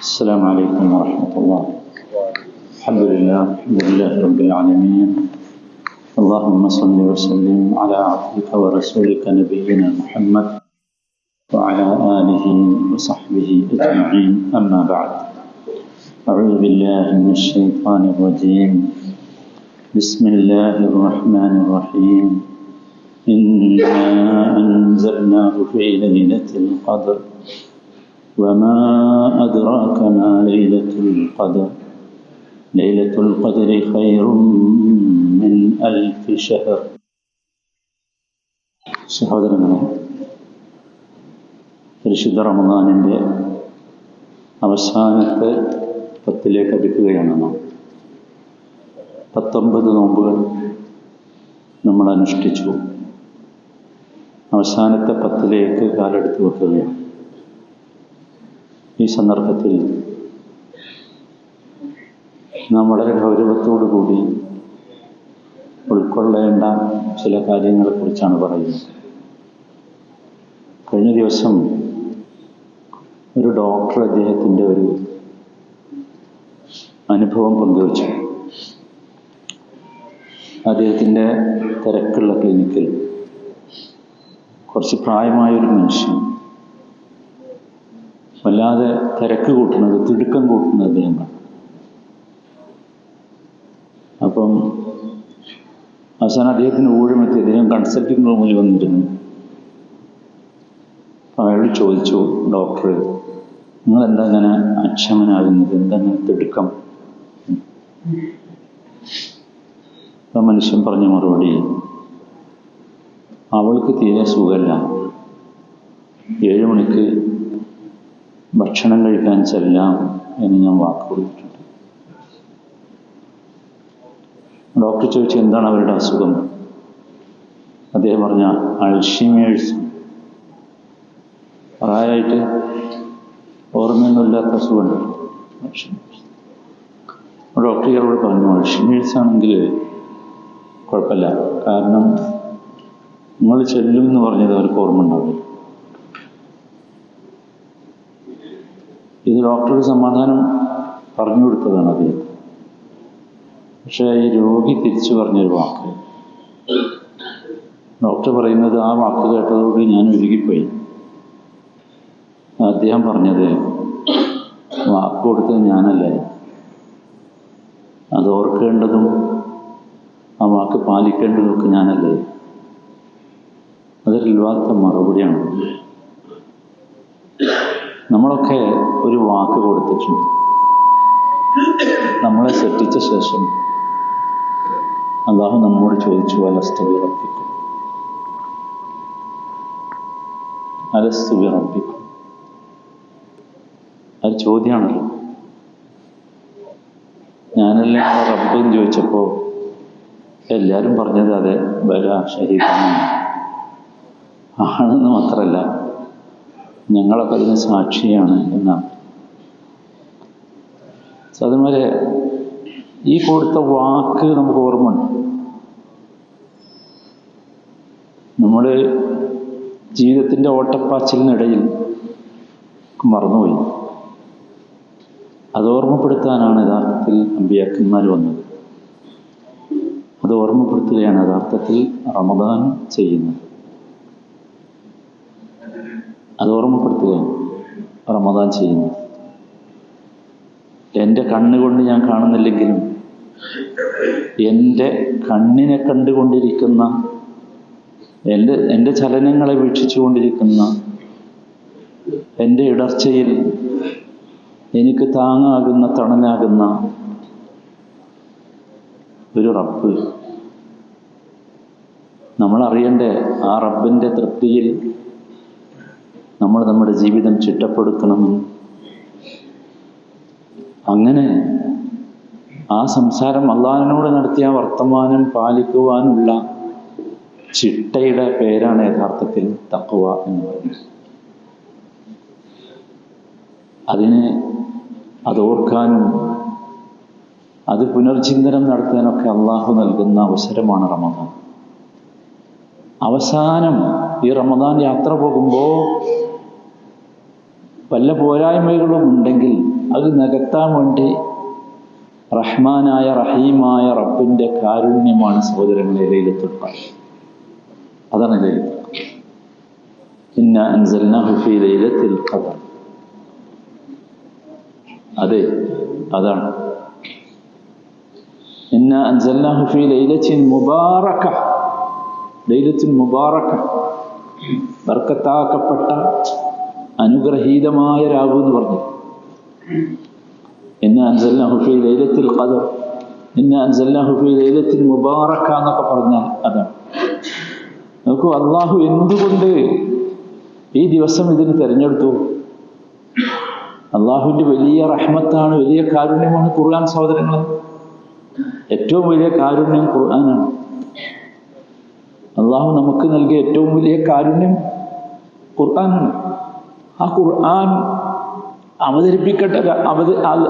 السلام عليكم ورحمة الله. الحمد لله رب العالمين. اللهم صل وسلم على عبدك ورسولك نبينا محمد وعلى آله وصحبه أجمعين. أما بعد، أعوذ بالله من الشيطان الرجيم. بسم الله الرحمن الرحيم. إنا أنزلناه في ليلة القدر وما أدراك ما ليلة القدر. ليلة القدر خير من 1000 شهر. സഹോദരങ്ങളെ, പരിശുദ്ധ റമദാനിൻ്റെ അവസാനത്തെ 10ലേക്ക് അടുക്കുകയാണ് നാം. 19 നോമ്പുകൾ നമ്മൾ അനുഷ്ഠിച്ചു. അവസാനത്തെ 10ലേക്ക് കാലെടുത്ത് വെക്കുകയാണ്. ഈ സന്ദർഭത്തിൽ നാം വളരെ ഗൗരവത്തോടു കൂടി ഉൾക്കൊള്ളേണ്ട ചില കാര്യങ്ങളെക്കുറിച്ചാണ് പറയുന്നത്. കഴിഞ്ഞ ദിവസം ഒരു ഡോക്ടർ അദ്ദേഹത്തിൻ്റെ ഒരു അനുഭവം പങ്കുവച്ചു. അദ്ദേഹത്തിൻ്റെ തിരക്കുള്ള ക്ലിനിക്കിൽ കുറച്ച് പ്രായമായൊരു മനുഷ്യൻ വല്ലാതെ തിരക്ക് കൂട്ടുന്നത്, തിടുക്കം കൂട്ടുന്നത് അദ്ദേഹം കണ്ടു. അപ്പം അവസാനം അദ്ദേഹത്തിന് ഊഴമെത്തി. അദ്ദേഹം കൺസൾട്ടിംഗ് റൂമിൽ വന്നിരുന്നു. അയാളോട് ചോദിച്ചു, ഡോക്ടർ, നിങ്ങളെന്താ ഇങ്ങനെ അക്ഷമനാകുന്നത്, എന്താ ഇങ്ങനെ തിടുക്കം? ആ മനുഷ്യൻ പറഞ്ഞ മറുപടി, അവൾക്ക് തീരെ സുഖമല്ല, 7 മണിക്ക് ഭക്ഷണം കഴിക്കാൻ ചെല്ലാം എന്ന് ഞാൻ വാക്ക് കൊടുത്തിട്ടുണ്ട്. ഡോക്ടർ ചോദിച്ചു, എന്താണ് അവരുടെ അസുഖം? അദ്ദേഹം പറഞ്ഞ അൾഷിമേഴ്സ്, പ്രായമായിട്ട് ഓർമ്മയൊന്നുമില്ലാത്ത അസുഖമുണ്ട്. ഡോക്ടർ ഇയാളോട് പറഞ്ഞു, അൾഷിമേഴ്സ് ആണെങ്കിൽ കുഴപ്പമില്ല, കാരണം നിങ്ങൾ ചെല്ലും എന്ന് പറഞ്ഞത് അവർക്ക് ഓർമ്മ ഉണ്ടാവില്ല. ഇത് ഡോക്ടർക്ക് സമാധാനം പറഞ്ഞു കൊടുത്തതാണ് അദ്ദേഹം. പക്ഷേ ഈ രോഗി തിരിച്ചു പറഞ്ഞൊരു വാക്ക്, ഡോക്ടർ പറയുന്നത്, ആ വാക്ക് കേട്ടതോടെ ഞാൻ ഉരുകിപ്പോയി. അദ്ദേഹം പറഞ്ഞത്, വാക്ക് കൊടുത്തത് ഞാനല്ലേ, അത് ഓർക്കേണ്ടതും ആ വാക്ക് പാലിക്കേണ്ടതുമൊക്കെ ഞാനല്ലേ. അതൊരില്ലാത്ത മറുപടിയാണ്. നമ്മളൊക്കെ ഒരു വാക്ക് കൊടുത്തിട്ടുണ്ട്. നമ്മളെ സൃഷ്ടിച്ച ശേഷം അല്ലാഹു നമ്മോട് ചോദിച്ചു, അലസ്തു ബിറബ്ബിക്കും. അത് ചോദ്യമാണല്ലോ. ഞാനല്ലേ റബ്ബെന്ന് ചോദിച്ചപ്പോൾ എല്ലാവരും പറഞ്ഞത് അതെ, ബല ഷഹീദാണ്, ആണെന്ന് മാത്രമല്ല ഞങ്ങളൊക്കെ അതിന് സാക്ഷിയാണ് എന്നാണ്. അതുപോലെ ഈ കൊടുത്ത വാക്ക് നമുക്ക് ഓർമ്മയുണ്ട്. നമ്മുടെ ജീവിതത്തിൻ്റെ ഓട്ടപ്പാച്ചിലിനിടയിൽ മറന്നുപോയി. അത് ഓർമ്മപ്പെടുത്താനാണ് യഥാർത്ഥത്തിൽ അമ്പിയാക്കന്മാർ വന്നത്. അത് ഓർമ്മപ്പെടുത്തുകയാണ് യഥാർത്ഥത്തിൽ റമദാൻ ചെയ്യുന്നത്. അത് ഓർമ്മപ്പെടുത്തുകയാണ് റമദാൻ ചെയ്യുന്നത്. എൻ്റെ കണ്ണുകൊണ്ട് ഞാൻ കാണുന്നില്ലെങ്കിലും എൻ്റെ കണ്ണിനെ കണ്ടുകൊണ്ടിരിക്കുന്ന, എൻ്റെ ചലനങ്ങളെ വീക്ഷിച്ചു കൊണ്ടിരിക്കുന്ന, എൻ്റെ ഇടർച്ചയിൽ എനിക്ക് താങ്ങാകുന്ന, തണലാകുന്ന ഒരു റബ്ബ്. നമ്മളറിയണ്ടേ, ആ റബ്ബിൻ്റെ തൃപ്തിയിൽ നമ്മൾ നമ്മുടെ ജീവിതം ചിട്ടപ്പെടുത്തണമെന്ന്. അങ്ങനെ ആ സംസാരം അല്ലാഹുവിനോട് നടത്തിയ വർത്തമാനം പാലിക്കുവാനുള്ള ചിട്ടയുടെ പേരാണ് യഥാർത്ഥത്തിൽ തഖ്വ എന്ന് പറയുന്നത്. അത് ഓർക്കാനും അത് പുനർചിന്തനം നടത്താനൊക്കെ അള്ളാഹു നൽകുന്ന അവസരമാണ് റമദാൻ. അവസാനം ഈ റമദാൻ യാത്ര പോകുമ്പോൾ വല്ല പോരായ്മകളും ഉണ്ടെങ്കിൽ അത് നികത്താൻ വേണ്ടി റഹ്മാനായ റഹീമായ റബ്ബിന്റെ കാരുണ്യമാണ് സഹോദരങ്ങളെ ലൈലത്തുൽ ഖദർ. അതാണ് ലൈലത്തുൽ ഖദർ. ഇന്നാ അൻസൽനാഹു ഫീ ലൈലത്തിൽ ഖദർ. അതെ, അതാണ്. ഇന്നാ അൻസൽനാഹു ഫീ ലൈലത്തിൻ മുബാറക. ലൈലത്തുൽ മുബാറക, ബർക്കത്താക്കപ്പെട്ട അനുഗ്രഹീതമായ രാവ് എന്ന് പറഞ്ഞു. ഇന്നാ അൻസൽനാഹു ഫീ ലൈലത്തിൽ ഖദർ, ഇന്നാ അൻസൽനാഹു ഫീ ലൈലത്തിൽ മുബാറക എന്നൊക്കെ പറഞ്ഞാൽ അതാണ്. നോക്കൂ, അള്ളാഹു എന്തുകൊണ്ട് ഈ ദിവസം ഇതിന് തിരഞ്ഞെടുത്തു? അള്ളാഹുവിൻ്റെ വലിയ റഹ്മത്താണ്, വലിയ കാരുണ്യമാണ് ഖുർആൻ സഹോദരങ്ങൾ. ഏറ്റവും വലിയ കാരുണ്യം ഖുർആനാണ്. അള്ളാഹു നമുക്ക് നൽകിയ ഏറ്റവും വലിയ കാരുണ്യം ഖുർആനാണ്. ആ ഖുർആൻ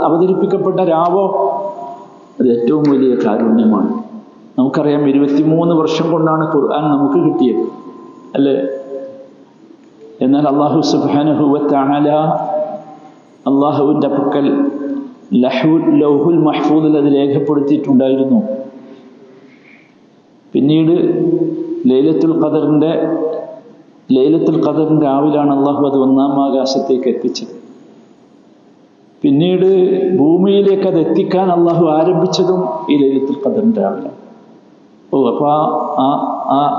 അവതരിപ്പിക്കപ്പെട്ട രാവോ അത് ഏറ്റവും വലിയ കാരുണ്യമാണ്. നമുക്കറിയാം 23 വർഷം കൊണ്ടാണ് ഖുർആൻ നമുക്ക് കിട്ടിയത്, അല്ലേ? എന്നാൽ അല്ലാഹു സുബ്ഹാനഹു വ തആല അല്ലാഹുവിൻ്റെ പക്കൽ ലൗഹുൽ മഹ്ഫൂദിൽ അത് രേഖപ്പെടുത്തിയിട്ടുണ്ടായിരുന്നു. പിന്നീട് ലൈലത്തുൽ ഖദറിൻ്റെ രാവിലാണ് അല്ലാഹു അത് 1-ാം ആകാശത്തേക്ക് എത്തിച്ചത്. പിന്നീട് ഭൂമിയിലേക്ക് അത് എത്തിക്കാൻ അല്ലാഹു ആരംഭിച്ചതും ഈ ലൈലത്തുൽ ഖദറിൻ്റെ രാവിലാണ്. അപ്പോൾ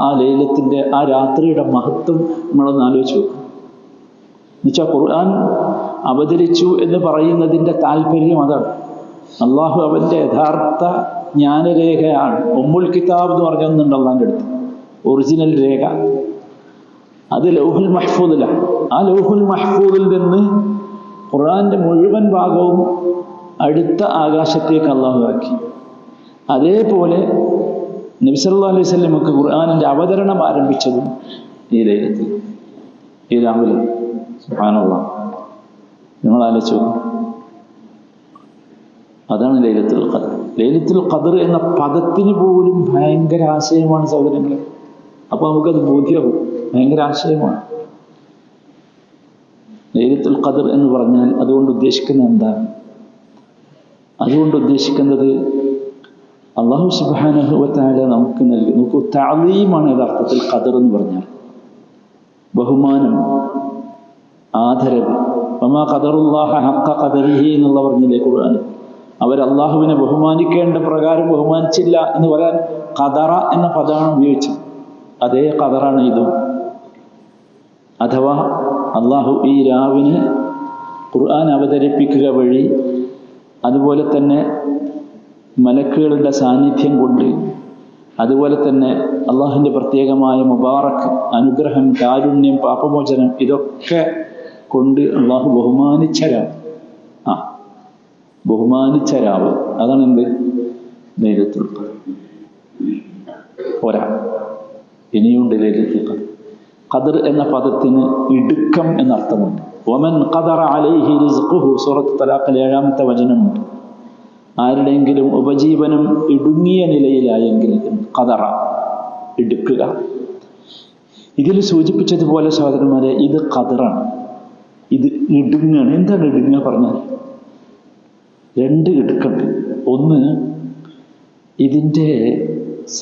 ആ ലൈലത്തിൻ്റെ, ആ രാത്രിയുടെ മഹത്വം നമ്മളൊന്ന് ആലോചിച്ച് നോക്കും. എന്നുവെച്ചാൽ ഖുർആൻ അവതരിച്ചു എന്ന് പറയുന്നതിൻ്റെ താല്പര്യം അതാണ്. അള്ളാഹു അവൻ്റെ യഥാർത്ഥ ജ്ഞാനരേഖയാണ്. ഉമ്മുൽ കിതാബ് എന്ന് പറഞ്ഞൊന്നുണ്ട് അള്ളാൻ്റെ അടുത്ത്, ഒറിജിനൽ രേഖ. അത് ലൗഹുൽ മഹ്ഫൂദിലാണ്. ആ ലൗഹുൽ മഹ്ഫൂദിൽ നിന്ന് ഖുർആൻ്റെ മുഴുവൻ ഭാഗവും അടുത്ത ആകാശത്തേക്ക് അള്ളാഹു ഇറക്കി. അതേപോലെ നബി സല്ലല്ലാഹു അലൈഹി വസല്ലമക്ക് ഖുർആനിൻ്റെ അവതരണം ആരംഭിച്ചതും ഈ ലൈലത്തിൽ, ഈ രാവിലെ. സുബ്ഹാനല്ലാഹ്, നിങ്ങൾ ആലോചിച്ച് നോക്കും. അതാണ് ലൈലത്തുൽ ഖദർ. ലൈലത്തുൽ ഖദർ എന്ന പദത്തിന് പോലും ഭയങ്കര ആശയമാണ് സഹോദരങ്ങളെ. അപ്പോൾ നമുക്കത് ബോധ്യമാകും, ഭയങ്കര ആശയമാണ് ലൈലത്തുൽ ഖദർ എന്ന് പറഞ്ഞാൽ. അതുകൊണ്ട് ഉദ്ദേശിക്കുന്നത് എന്താണ്? അതുകൊണ്ട് ഉദ്ദേശിക്കുന്നത് അല്ലാഹു സുബ്ഹാനഹു വ തആല നമുക്ക് നൽകി. നോക്കൂ, തഅലീമാണ് യഥാർത്ഥത്തിൽ ഖദർ എന്ന് പറഞ്ഞാൽ. ബഹുമാനം, ആദരവ്. വമാ ഖദറുല്ലാഹ ഹഖ്ക ഖദരിഹി എന്നുള്ള പറഞ്ഞില്ലേ ഖുർആൻ. അവർ അള്ളാഹുവിനെ ബഹുമാനിക്കേണ്ട പ്രകാരം ബഹുമാനിച്ചില്ല എന്ന് പറയാൻ ഖദറ എന്ന പദമാണ് ഉപയോഗിച്ചത്. അതേ ഖദറാണ് ഇതും. അഥവാ അള്ളാഹു ഈ രാവിനെ ഖുർആൻ അവതരിപ്പിക്കുക വഴി, അതുപോലെ തന്നെ മലക്കുകളുടെ സാന്നിധ്യം കൊണ്ട്, അതുപോലെ തന്നെ അള്ളാഹുവിൻ്റെ പ്രത്യേകമായ മുബാറക്ക്, അനുഗ്രഹം, കാരുണ്യം, പാപമോചനം, ഇതൊക്കെ കൊണ്ട് അള്ളാഹു ബഹുമാനിച്ച രാവ്. അതാണ് എന്ത്? ലൈലത്തുൽ ഖദർ. പോരാ, ഇനിയുണ്ട് ലൈലത്തുൽ ഖദർ. ഖദർ എന്ന പദത്തിന് ഇടുക്കം എന്നർത്ഥമുണ്ട്. വമൻ ഖദറ അലൈഹി റിസ്ഖുഹു, സൂറത്ത് തലാഖിൽ 7-ാമത്തെ വചനമുണ്ട്. ആരുടെയെങ്കിലും ഉപജീവനം ഇടുങ്ങിയ നിലയിലായെങ്കിൽ ഖദറ, ഇടുക്കുക. ഇതിൽ സൂചിപ്പിച്ചതുപോലെ സഹോദരന്മാരെ, ഇത് ഖദറാണ്, ഇത് ഇടുങ്ങാണ്. എന്താണ് ഇടുങ്ങ പറഞ്ഞാൽ? 2 ഇടുക്കുണ്ട്. ഒന്ന്, ഇതിൻ്റെ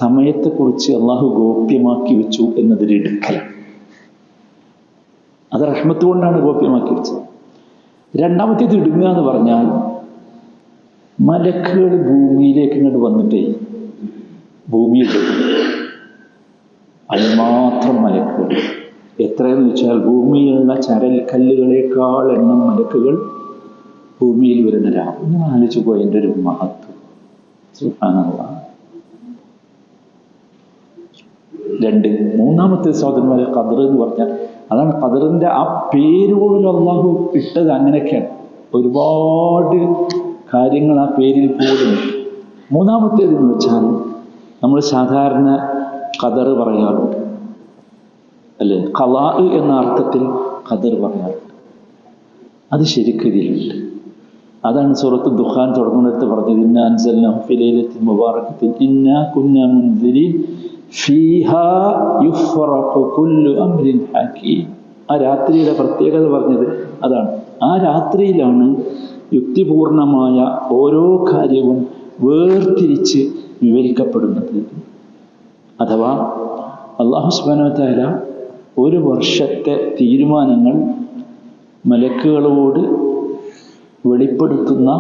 സമയത്തെക്കുറിച്ച് അള്ളാഹു ഗോപ്യമാക്കി വെച്ചു എന്നതൊരു ഇടുക്കലാണ്. അത് റഹ്മത്ത് കൊണ്ടാണ് ഗോപ്യമാക്കി വെച്ചത്. രണ്ടാമത്തേത് ഇടുങ്ങുക എന്ന് പറഞ്ഞാൽ, മലക്കുകൾ ഭൂമിയിലേക്ക് ഇങ്ങോട്ട് വന്നിട്ടേ ഭൂമിയിൽ അതിനുമാത്രം മലക്കുകൾ. എത്രയെന്ന് വെച്ചാൽ ഭൂമിയിലുള്ള ചരൽ കല്ലുകളേക്കാൾ എണ്ണം മലക്കുകൾ ഭൂമിയിൽ വരുന്ന രാവ്. നിങ്ങൾ ആലോചിച്ച് പോയി എൻ്റെ ഒരു മഹത്വം. സുബ്ഹാനല്ലാഹ്. 2. മൂന്നാമത്തെ സഹോദരന്മാരെ, ഖദർ എന്ന് പറഞ്ഞാൽ അതാണ്. ഖദറിൻ്റെ ആ പേര് പോലും അള്ളാഹു ഇട്ടത് അങ്ങനെയൊക്കെയാണ്. ഒരുപാട് കാര്യങ്ങൾ ആ പേരിൽ പോലും. മൂന്നാമത്തേതെന്ന് വെച്ചാൽ, നമ്മൾ സാധാരണ ഖദർ പറയാറുണ്ട്, അല്ലേ? ഖളാ എന്ന അർത്ഥത്തിൽ ഖദർ പറയാറുണ്ട്. അത് ശരിക്കും ഇതിലുണ്ട്. അതാണ് സൂറത്ത് ദുഖാൻ തുടങ്ങുന്നിടത്ത് പറഞ്ഞത്, ഇന്നാ അൻസൽനാഹു ഫീ ലൈലത്തിൻ മുബാറകത്തിൻ ഇന്നാ കുന്നാ മുൻസിരീൻ ഫീഹാ യുഫ്റഖു കുല്ലു അംരിൻ ഹകീം. ആ രാത്രിയുടെ പ്രത്യേകത പറഞ്ഞത് അതാണ്. ആ രാത്രിയിലാണ് യുക്തിപൂർണമായ ഓരോ കാര്യവും വേർതിരിച്ച് വിവരിക്കപ്പെടുന്നത്. അഥവാ അല്ലാഹു സുബ്ഹാനഹു വ തആല ഒരു വർഷത്തെ തീരുമാനങ്ങൾ മലക്കുകളോട് വെളിപ്പെടുത്തുന്ന,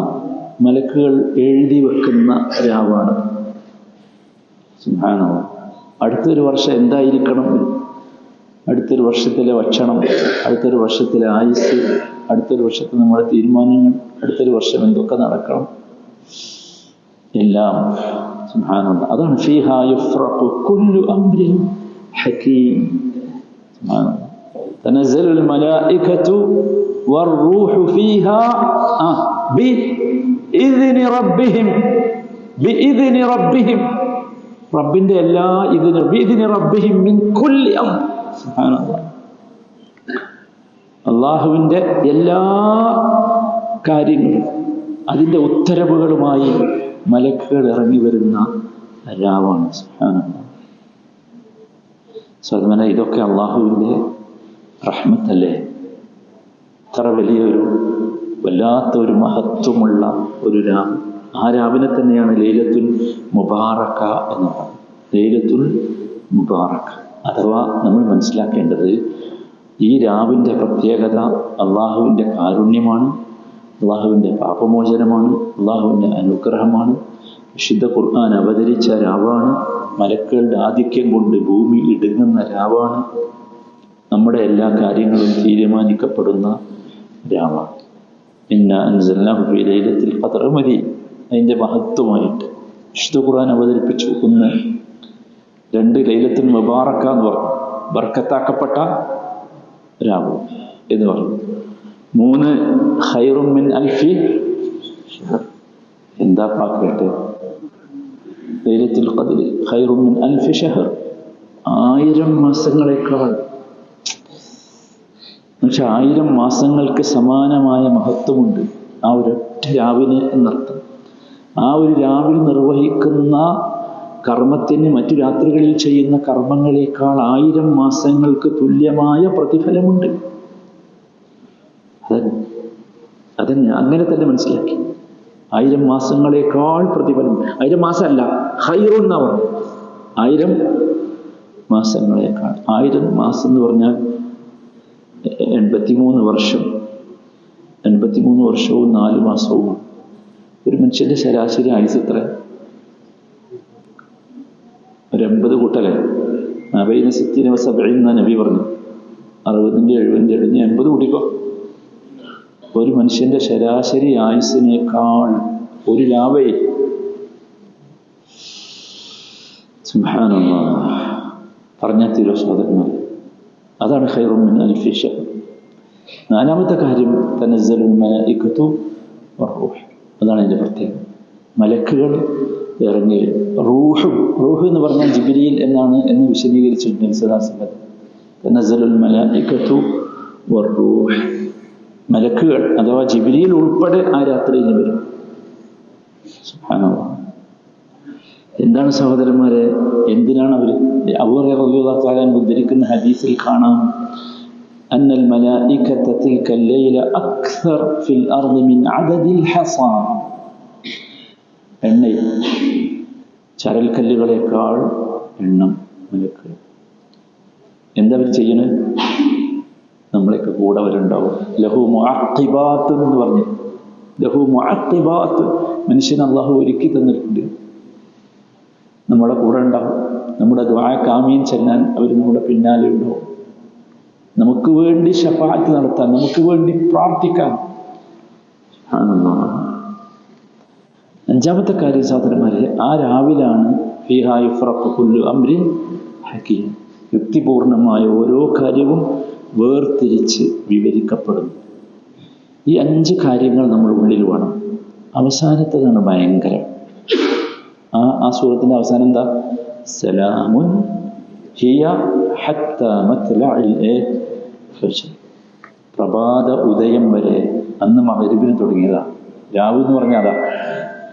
മലക്കുകൾ എഴുതി വെക്കുന്ന രാവാണ്. സുബ്ഹാനല്ലാഹ്. അടുത്തൊരു വർഷം എന്തായിരിക്കണം, അടുത്തൊരു വർഷത്തിലെ ഭക്ഷണം, അടുത്തൊരു വർഷത്തിലെ ആയുസ്, അടുത്തൊരു വർഷത്തെ നമ്മുടെ തീരുമാനങ്ങൾ, അടുത്തൊരു വർഷം എന്തൊക്കെ നടക്കണം, എല്ലാം സുബ്ഹാനല്ലാഹ്. അതാണ് ഫീഹാ യുഫ്റഖു കുല്ലു അംരിൻ ഹകീം. സുബ്ഹാനല്ലാഹ്. തനസ്സലുൽ മലായികതു വർ-റൂഹു ഫീഹാ ബിഇذن റബ്ബിഹിം, ബിഇذن റബ്ബിഹിം, റബ്ബിന്റെ എല്ലാ ഇതിനും, ബിഇذن റബ്ബിഹിം മിൻ കുല്ലി അംർ. സുബ്ഹാനല്ലാഹ്. അല്ലാഹുവിന്റെ എല്ലാ കാര്യങ്ങളും അതിന്റെ ഉത്തരവുകളുമായി മലക്കുകൾ ഇറങ്ങി വരുന്ന രാവാണ്. സുബ്ഹാനല്ലാഹ്. സദ്മന, ഇതൊക്കെ അല്ലാഹുവിന്റെ റഹ്മത്തല്ലേ? ഇത്ര വലിയൊരു വല്ലാത്തൊരു മഹത്വമുള്ള ഒരു രാവ്. ആ രാവിനെ തന്നെയാണ് ലൈലത്തുൽ മുബാറക എന്ന് പറയുന്നത്. ലൈലത്തുൽ മുബാറക അഥവാ നമ്മൾ മനസ്സിലാക്കേണ്ടത്, ഈ രാവിൻ്റെ പ്രത്യേകത അള്ളാഹുവിൻ്റെ കാരുണ്യമാണ്, അള്ളാഹുവിൻ്റെ പാപമോചനമാണ്, അള്ളാഹുവിൻ്റെ അനുഗ്രഹമാണ്. വിശുദ്ധ ഖുർആൻ അവതരിച്ച രാവാണ്. മലക്കുകളുടെ ആധിക്യം കൊണ്ട് ഭൂമി ഇടുങ്ങുന്ന രാവാണ്. നമ്മുടെ എല്ലാ കാര്യങ്ങളും തീരുമാനിക്കപ്പെടുന്ന രാവാണ്. ഇന്നാ അൻസൽനാഹു ഫീ ലൈലത്തിൽ ഖദ്ർ മതി. അതിൻ്റെ മഹത്വമായിട്ട് വിശുദ്ധ ഖുർആൻ അവതരിപ്പിച്ചു. 1, 2 ലൈലത്തുൽ മുബാറക എന്ന് പറഞ്ഞു, ബർക്കത്താക്കപ്പെട്ട രാവ് എന്ന് പറഞ്ഞു. 3 ഖൈറും മിൻ അൽഫി ഷഹർ. എന്താ കേട്ടെ? ലൈലത്തുൽ ഖദ്ർ ഖൈറും മിൻ അൽഫി ഷഹർ, 1000 മാസങ്ങളെക്കാൾ. പക്ഷെ 1000 മാസങ്ങൾക്ക് സമാനമായ മഹത്വമുണ്ട് ആ ഒരൊറ്റ രാവിന് എന്നർത്ഥം. ആ ഒരു രാവിൽ നിർവഹിക്കുന്ന കർമ്മത്തിന് മറ്റു രാത്രികളിൽ ചെയ്യുന്ന കർമ്മങ്ങളെക്കാൾ 1000 മാസങ്ങൾക്ക് തുല്യമായ പ്രതിഫലമുണ്ട്. അതന്നെ അങ്ങനെ തന്നെ മനസ്സിലാക്കി. 1000 മാസങ്ങളെക്കാൾ പ്രതിഫലം. 1000 മാസമല്ല, ഖൈറുന്നവർ 1000 മാസങ്ങളെക്കാൾ. 1000 മാസം എന്ന് പറഞ്ഞാൽ 83 വർഷം. 83 വർഷവും 4 മാസവുമാണ്. ഒരു മനുഷ്യന്റെ ശരാശരി ആയുസ് എത്ര? ഒരു 80 കൂട്ടല്ലേ? 60 നബി പറഞ്ഞു. 60, 70 ഇടഞ്ഞ് 80 കൂട്ടിക്കോ. ഒരു മനുഷ്യന്റെ ശരാശരി ആയുസിനേക്കാൾ ഒരു ലാഭേ. സുബ്ഹാനല്ലാഹ്. പറഞ്ഞാൽ തീരോ സഹോദരന്മാർ? അതാണ് ഖൈറും മിൻ അൽഫി ഷഹർ. 4-മത്തെ കാര്യം തനസ്സലുൽ മലായികതു വർ-റൂഹ്. അതാണ് അതിൻ്റെ പ്രത്യേകത. മലക്കുകൾ ഇറങ്ങി. റൂഹ് എന്ന് പറഞ്ഞാൽ ജിബ്രീൽ എന്നാണ് എന്ന് വിശദീകരിച്ചിട്ടുണ്ട് സദാസംഗം. തനസ്സലുൽ മലായികതു വർ-റൂഹ്. മലക്കുകൾ അഥവാ ജിബ്രീൽ ഉൾപ്പെടെ ആ രാത്രിയിൽ വരും. സുബ്ഹാനല്ലാഹ്. എന്താണ് സഹോദരന്മാരെ, എന്തിനാണ് അവർ? അബൂ ഹുറൈറ റളിയല്ലാഹു തആല ഉദ്ധരിക്കുന്ന ഹദീസിൽ കാണാം, അന്നൽ മലായികത തിൽക ലൈല അക്സർ ഫിൽ അർദി മിൻ അദദിൽ ഹസാ. എണ്ണയിൽ ചരൽക്കല്ലുകളെക്കാൾ എണ്ണം മലക്കുകൾ. എന്താ അവർ ചെയ്യണേ? നമ്മളെയൊക്കെ കൂടെ അവരുണ്ടാവും. ലഹു മുഅഖിബാത്ത് എന്ന് പറഞ്ഞു. ലഹു മുഅഖിബാത്ത്, മനുഷ്യൻ അള്ളാഹു ഒരുക്കി തന്നിട്ടുണ്ട്. നമ്മുടെ കൂടെ ഉണ്ടാവും. നമ്മുടെ ദുആക്ക് ആമീൻ ചെല്ലാൻ അവർ നമ്മുടെ പിന്നാലെ ഉണ്ടാവും. നമുക്ക് വേണ്ടി ശഫാഅത്ത് നടത്താൻ, നമുക്ക് വേണ്ടി പ്രാർത്ഥിക്കാൻ. അഞ്ചാമത്തെ കാര്യം സഹോദരന്മാരെ, ആ രാവിലാണ് ഫീഹാ യുഫ്റഖു കുല്ലു അംരിൻ ഹകീം. യുക്തിപൂർണമായ ഓരോ കാര്യവും വേർതിരിച്ച് വിവരിക്കപ്പെടുന്നു. ഈ 5 കാര്യങ്ങൾ നമ്മുടെ ഉള്ളിൽ വേണം. അവസാനത്തേതാണ് ഭയങ്കരം. ആ സൂറത്തിന്റെ അവസാനം എന്താ? സലാമുൻ ഹിയ ഹത്താ മത്ലഇൽ ഫജ്ർ. പ്രഭാത ഉദയം വരെ. അന്ന് മഗ്‌രിബിന് തുടങ്ങിയതാ രാവ് എന്ന് പറഞ്ഞാൽ അതാ.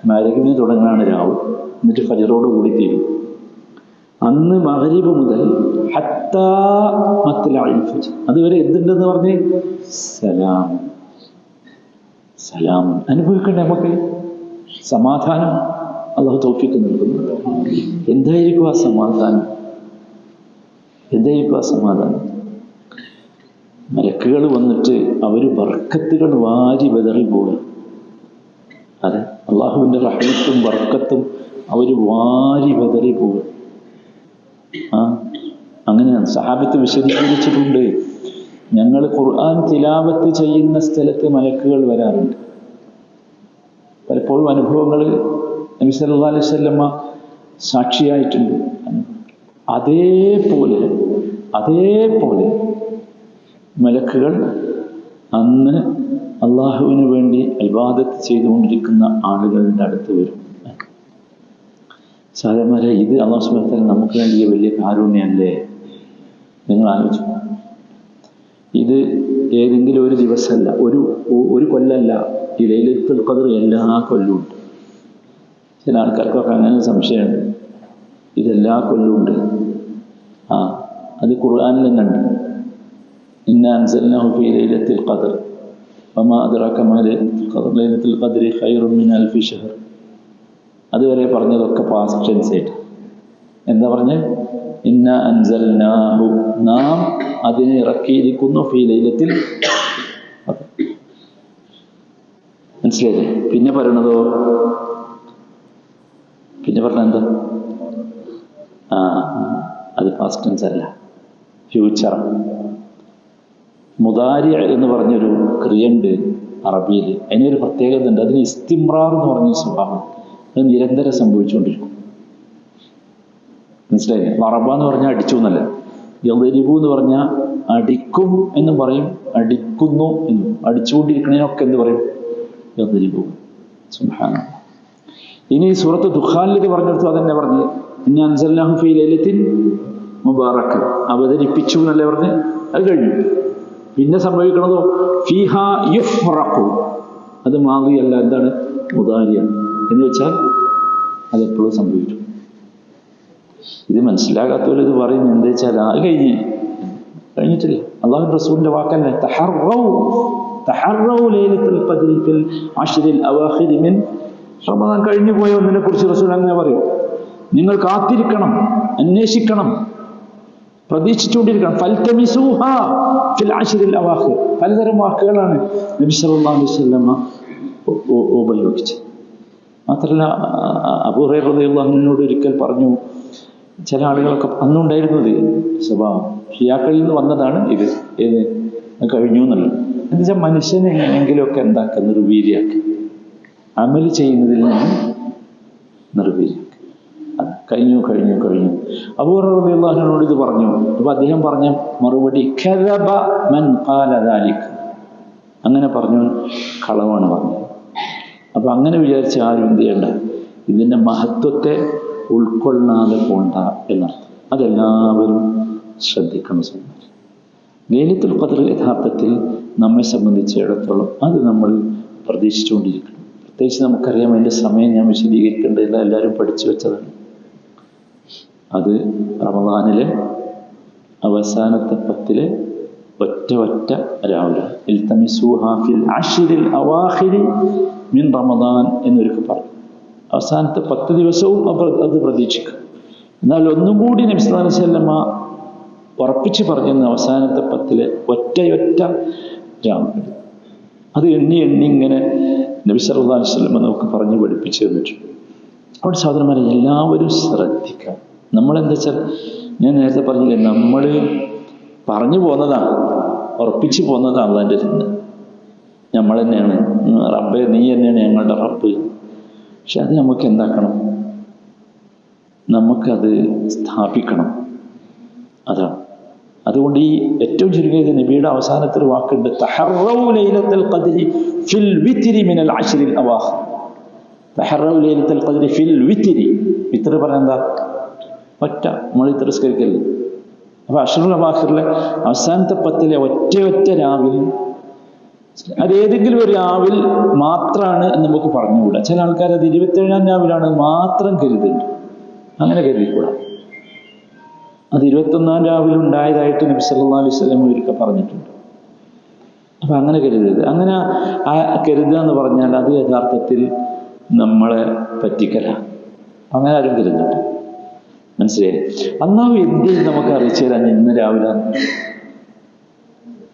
മഗ്‌രിബിന് തുടങ്ങാണ് രാവ്, എന്നിട്ട് ഫജ്റോട് കൂടി തീരും. അന്ന് മഗ്‌രിബ് മുതൽ ഹത്താ മത്ലഇൽ ഫജ്ർ അതുവരെ എന്തുണ്ടെന്ന് പറഞ്ഞ്? സലാം. സലാം അനുഭവിക്കണ്ടേ നമുക്ക്? സമാധാനം അള്ളാഹു തൗഫീഖ് നൽകുന്നുണ്ട്. എന്തായിരിക്കും ആ സമാധാനം? എന്തായിരിക്കും ആ സമാധാനം? മലക്കുകൾ വന്നിട്ട് അവർ ബർക്കത്തുകൾ വാരി വിതറി പോകും. അതെ, അള്ളാഹുവിൻ്റെ റഹ്മത്തും ബർക്കത്തും അവർ വാരി വിതറി പോകും. അങ്ങനെയാണ് സഹാബത്ത് വിശദീകരിച്ചിട്ടുണ്ട്. ഞങ്ങൾ ഖുർആൻ തിലാവത്ത് ചെയ്യുന്ന സ്ഥലത്ത് മലക്കുകൾ വരാറുണ്ട്. പലപ്പോഴും അനുഭവങ്ങൾ നബി സല്ലല്ലാഹു അലൈഹി വസല്ലമ സാക്ഷിയായിട്ടുണ്ട്. അതേപോലെ മലക്കുകൾ അന്ന് അള്ളാഹുവിന് വേണ്ടി ഇബാദത്ത് ചെയ്തുകൊണ്ടിരിക്കുന്ന ആളുകളുടെ അടുത്ത് വരും. സാധാരണ ഇത് അല്ലാഹു സുബ്ഹാനഹു വ തആല നമുക്ക് വേണ്ടിയ വലിയ കാരുണ്യമല്ലേ? നിങ്ങൾ ആലോചിച്ചു. ഇത് ഏതെങ്കിലും ഒരു ദിവസമല്ല, ഒരു കൊല്ലമല്ല. ഈ ലൈലത്തുൽ ഖദ്ർ എല്ലാ കൊല്ലവും ഉണ്ട്. ചില ആൾക്കാർക്കൊക്കെ അങ്ങനെ സംശയമുണ്ട്. ഇതെല്ലാ കൊല്ലവും ഉണ്ട്. അത് ഖുർആനിൽ തന്നെ ഉണ്ട്. ഇന്നാ അൻസൽനാഹു ഫീ ലൈലത്തുൽ ഖദ്ർ വമാ അദ്റാക മാ ലൈലത്തുൽ ഖദ്ർ ലൈലത്തുൽ ഖദ്രി ഖൈറുൻ മിൻ അൽഫി ശഹർ. അതുവരെ പറഞ്ഞതൊക്കെ പാസ്റ്റ് ടെൻസ് ആയിട്ട്. എന്താ പറഞ്ഞത്? ഇന്നാ അൻസൽനാഹു, നാം അതിനെ ഇറക്കിയിരിക്കുന്നു, ഫീ ലൈലത്തിൽ. മനസ്സിലായില്ലേ? പിന്നെ പറയണതോ, പിന്നെ പറഞ്ഞെന്താ? അത് പാസ്റ്റ് ടെൻസ് അല്ല, ഫ്യൂച്ചർ. മുദാരി എന്ന് പറഞ്ഞൊരു ക്രിയയുണ്ട് അറബിയിൽ. അതിനൊരു പ്രത്യേകത ഉണ്ട്. അതിന് ഇസ്തിമ്രാർ എന്ന് പറഞ്ഞ സ്വഭാവം. അത് നിരന്തരം സംഭവിച്ചുകൊണ്ടിരിക്കും. മനസ്സിലായില്ലേ? വറബ എന്ന് പറഞ്ഞാൽ അടിച്ചു എന്നല്ല. യദ്രിബു എന്ന് പറഞ്ഞാൽ അടിക്കും എന്നും പറയും, അടിക്കുന്നു എന്നും. അടിച്ചുകൊണ്ടിരിക്കണതിനൊക്കെ എന്ത് പറയും? യദ്രിബു. സുബ്ഹാനല്ലാഹ്. ഇനി സൂറത്ത് ദുഖാനിൽ ഇത് പറഞ്ഞെടുത്തു അതന്നെ പറഞ്ഞ് ഇന്നാ അൻസൽനാഹു ഫീ ലൈലത്തിൻ മുബാറക, അവതരിപ്പിച്ചു എന്നല്ലേ പറഞ്ഞ്. അത് കഴിഞ്ഞു. പിന്നെ സംഭവിക്കണതോ ഫീഹാ യുഫ്റഖു. അത് മാദിയല്ല, എന്താണ്? മുദാരിയാണ്. എന്ന് വെച്ചാൽ അതെപ്പോഴും സംഭവിക്കും. ഇത് മനസ്സിലാകാത്തവർ ഇത് പറയും എന്താ വെച്ചാൽ അത് കഴിഞ്ഞിട്ടില്ല. അല്ലാഹു റസൂലിന്റെ വാക്കല്ലേ, തഹറൗ ലൈലത്തുൽ ഖദ്രി ഫിൽ അശ്റിൽ അവാഖിരി മിൻ റമദാൻ. കഴിഞ്ഞു പോയ ഒന്നിനെ കുറിച്ച് റസൂൽ അങ്ങനെ പറയും, നിങ്ങൾ കാത്തിരിക്കണം, അന്വേഷിക്കണം, പ്രതീക്ഷിച്ചുകൊണ്ടിരിക്കണം. ഫൽതമിസൂഹാ ഫിൽ അശ്റിൽ അവാഖിർ. പലതരം വാക്കുകളാണ് നബി സല്ലല്ലാഹു അലൈഹി വസല്ലം ഉപയോഗിച്ചത്. മാത്രമല്ല അബൂ ഹുറൈറ റളിയല്ലാഹു അൻഹുവിനോട് ഒരിക്കൽ പറഞ്ഞു, ചില ആളുകളൊക്കെ അന്നുണ്ടായിരുന്നത് സ്വഭാവം, ഷിയാക്കളിൽ നിന്ന് വന്നതാണ് ഇത്, ഏത് കഴിഞ്ഞു എന്നുള്ളത്. എന്നുവെച്ചാൽ മനുഷ്യനെ എങ്ങനെയെങ്കിലുമൊക്കെ എന്താക്കുക, നിർവീര്യാക്കുക, അമൽ ചെയ്യുന്നതിൽ നിന്ന് നിർവീര്യാക്കുക. കഴിഞ്ഞു. അബൂ ഹുറൈറ റളിയല്ലാഹു അൻഹുവിനോട് ഇത് പറഞ്ഞു. അപ്പൊ അദ്ദേഹം പറഞ്ഞ മറുപടി, കദബ മൻ ഖാല ദാലിക, അങ്ങനെ പറഞ്ഞു, കളവാണ് പറഞ്ഞത്. അപ്പൊ അങ്ങനെ വിചാരിച്ച ആരും എന്ത് ചെയ്യണ്ട, ഇതിന്റെ മഹത്വത്തെ ഉൾക്കൊള്ളാതെ പോണ്ട എന്നർത്ഥം. അതെല്ലാവരും ശ്രദ്ധിക്കണം. ലൈലത്തുൽ ഖദ്ർ യഥാർത്ഥത്തിൽ നമ്മെ സംബന്ധിച്ചിടത്തോളം അത് നമ്മൾ പ്രതീക്ഷിച്ചുകൊണ്ടിരിക്കണം. പ്രത്യേകിച്ച് നമുക്കറിയാം, അതിൻ്റെ സമയം ഞാൻ വിശദീകരിക്കേണ്ടതില്ല, എല്ലാവരും പഠിച്ചു വെച്ചതാണ്. അത് റമദാനിലെ അവസാനത്തെ 10 ഒറ്റ രാവിലെ. ഇൽതമിസൂഹാ ഫിൽ അശ്റിൽ അവാഖിരി മിൻ റമദാൻ എന്നൊരുക്ക് പറഞ്ഞു. അവസാനത്തെ 10 ദിവസവും അത് പ്രതീക്ഷിക്കും. എന്നാൽ ഒന്നും കൂടി നബി സല്ലല്ലാഹു അലൈഹി വസല്ലമ ഉറപ്പിച്ച് പറഞ്ഞെന്ന് അവസാനത്തെ 10 ഒറ്റ രാവിലെ. അത് എണ്ണി ഇങ്ങനെ നബി സല്ലല്ലാഹു അലൈഹി വസല്ലമ നമുക്ക് പറഞ്ഞു പഠിപ്പിച്ചു തന്നിട്ടുണ്ട്. അവിടെ സഹോദരന്മാരെ എല്ലാവരും ശ്രദ്ധിക്കാം. നമ്മളെന്താ വെച്ചാൽ, ഞാൻ നേരത്തെ പറഞ്ഞില്ലേ, നമ്മൾ പറഞ്ഞു പോന്നതാണ്, ഉറപ്പിച്ച് പോന്നതാണ് അള്ളാൻ്റെ അടുത്ത്. നമ്മൾ തന്നെയാണ് റബ്ബേ, നീ തന്നെയാണ് ഞങ്ങളുടെ റബ്ബ്. പക്ഷെ അത് നമുക്ക് എന്താക്കണം? നമുക്കത് സ്ഥാപിക്കണം. അതാണ്. അതുകൊണ്ട് ഈ ഏറ്റവും ചുരുങ്ങിയത് നബിയുടെ അവസാനത്തിൽ വാക്കുണ്ട്, തഹറൗ ലൈലത്തുൽ ഖദ്രി ഫിൽ വിത്രി മിനൽ അശ്റിൽ അവാഖിർ. തഹറൗ ലൈലത്തുൽ ഖദ്രി ഫിൽ വിത്രി. വിത്ർ പറഞ്ഞാൽ എന്താ? ഒറ്റ. നമ്മൾ ഇത്ര സ്കരിക്കല്ലേ. അപ്പൊ അശ്റുൽ അവാഖിറിലെ അവസാനത്തെ 10 ഒറ്റ രാവിൽ. അതേതെങ്കിലും ഒരു രാവിൽ മാത്രമാണ് എന്ന് നമുക്ക് പറഞ്ഞുകൂടാ. ചില ആൾക്കാർ അത് 27-ാം രാവിലാണ് മാത്രം കരുതുന്നുണ്ട്. അങ്ങനെ കരുതിക്കൂടാ. അത് 21-ാം രാവിൽ ഉണ്ടായതായിട്ട് നബി സല്ലല്ലാഹു അലൈഹി വസല്ലം ഒരിക്കൽ പറഞ്ഞിട്ടുണ്ട്. അപ്പം അങ്ങനെ കരുതരുത്. അങ്ങനെ കരുതുക എന്ന് പറഞ്ഞാൽ അത് യഥാർത്ഥത്തിൽ നമ്മളെ പറ്റിക്കലാണ്. അങ്ങനെ ആരും കരുതട്ടെ. മനസ്സിലായി? അല്ലാഹു എന്തിൽ നമുക്ക് അറിയിച്ചു തരാൻ ഇന്ന് രാവിലെ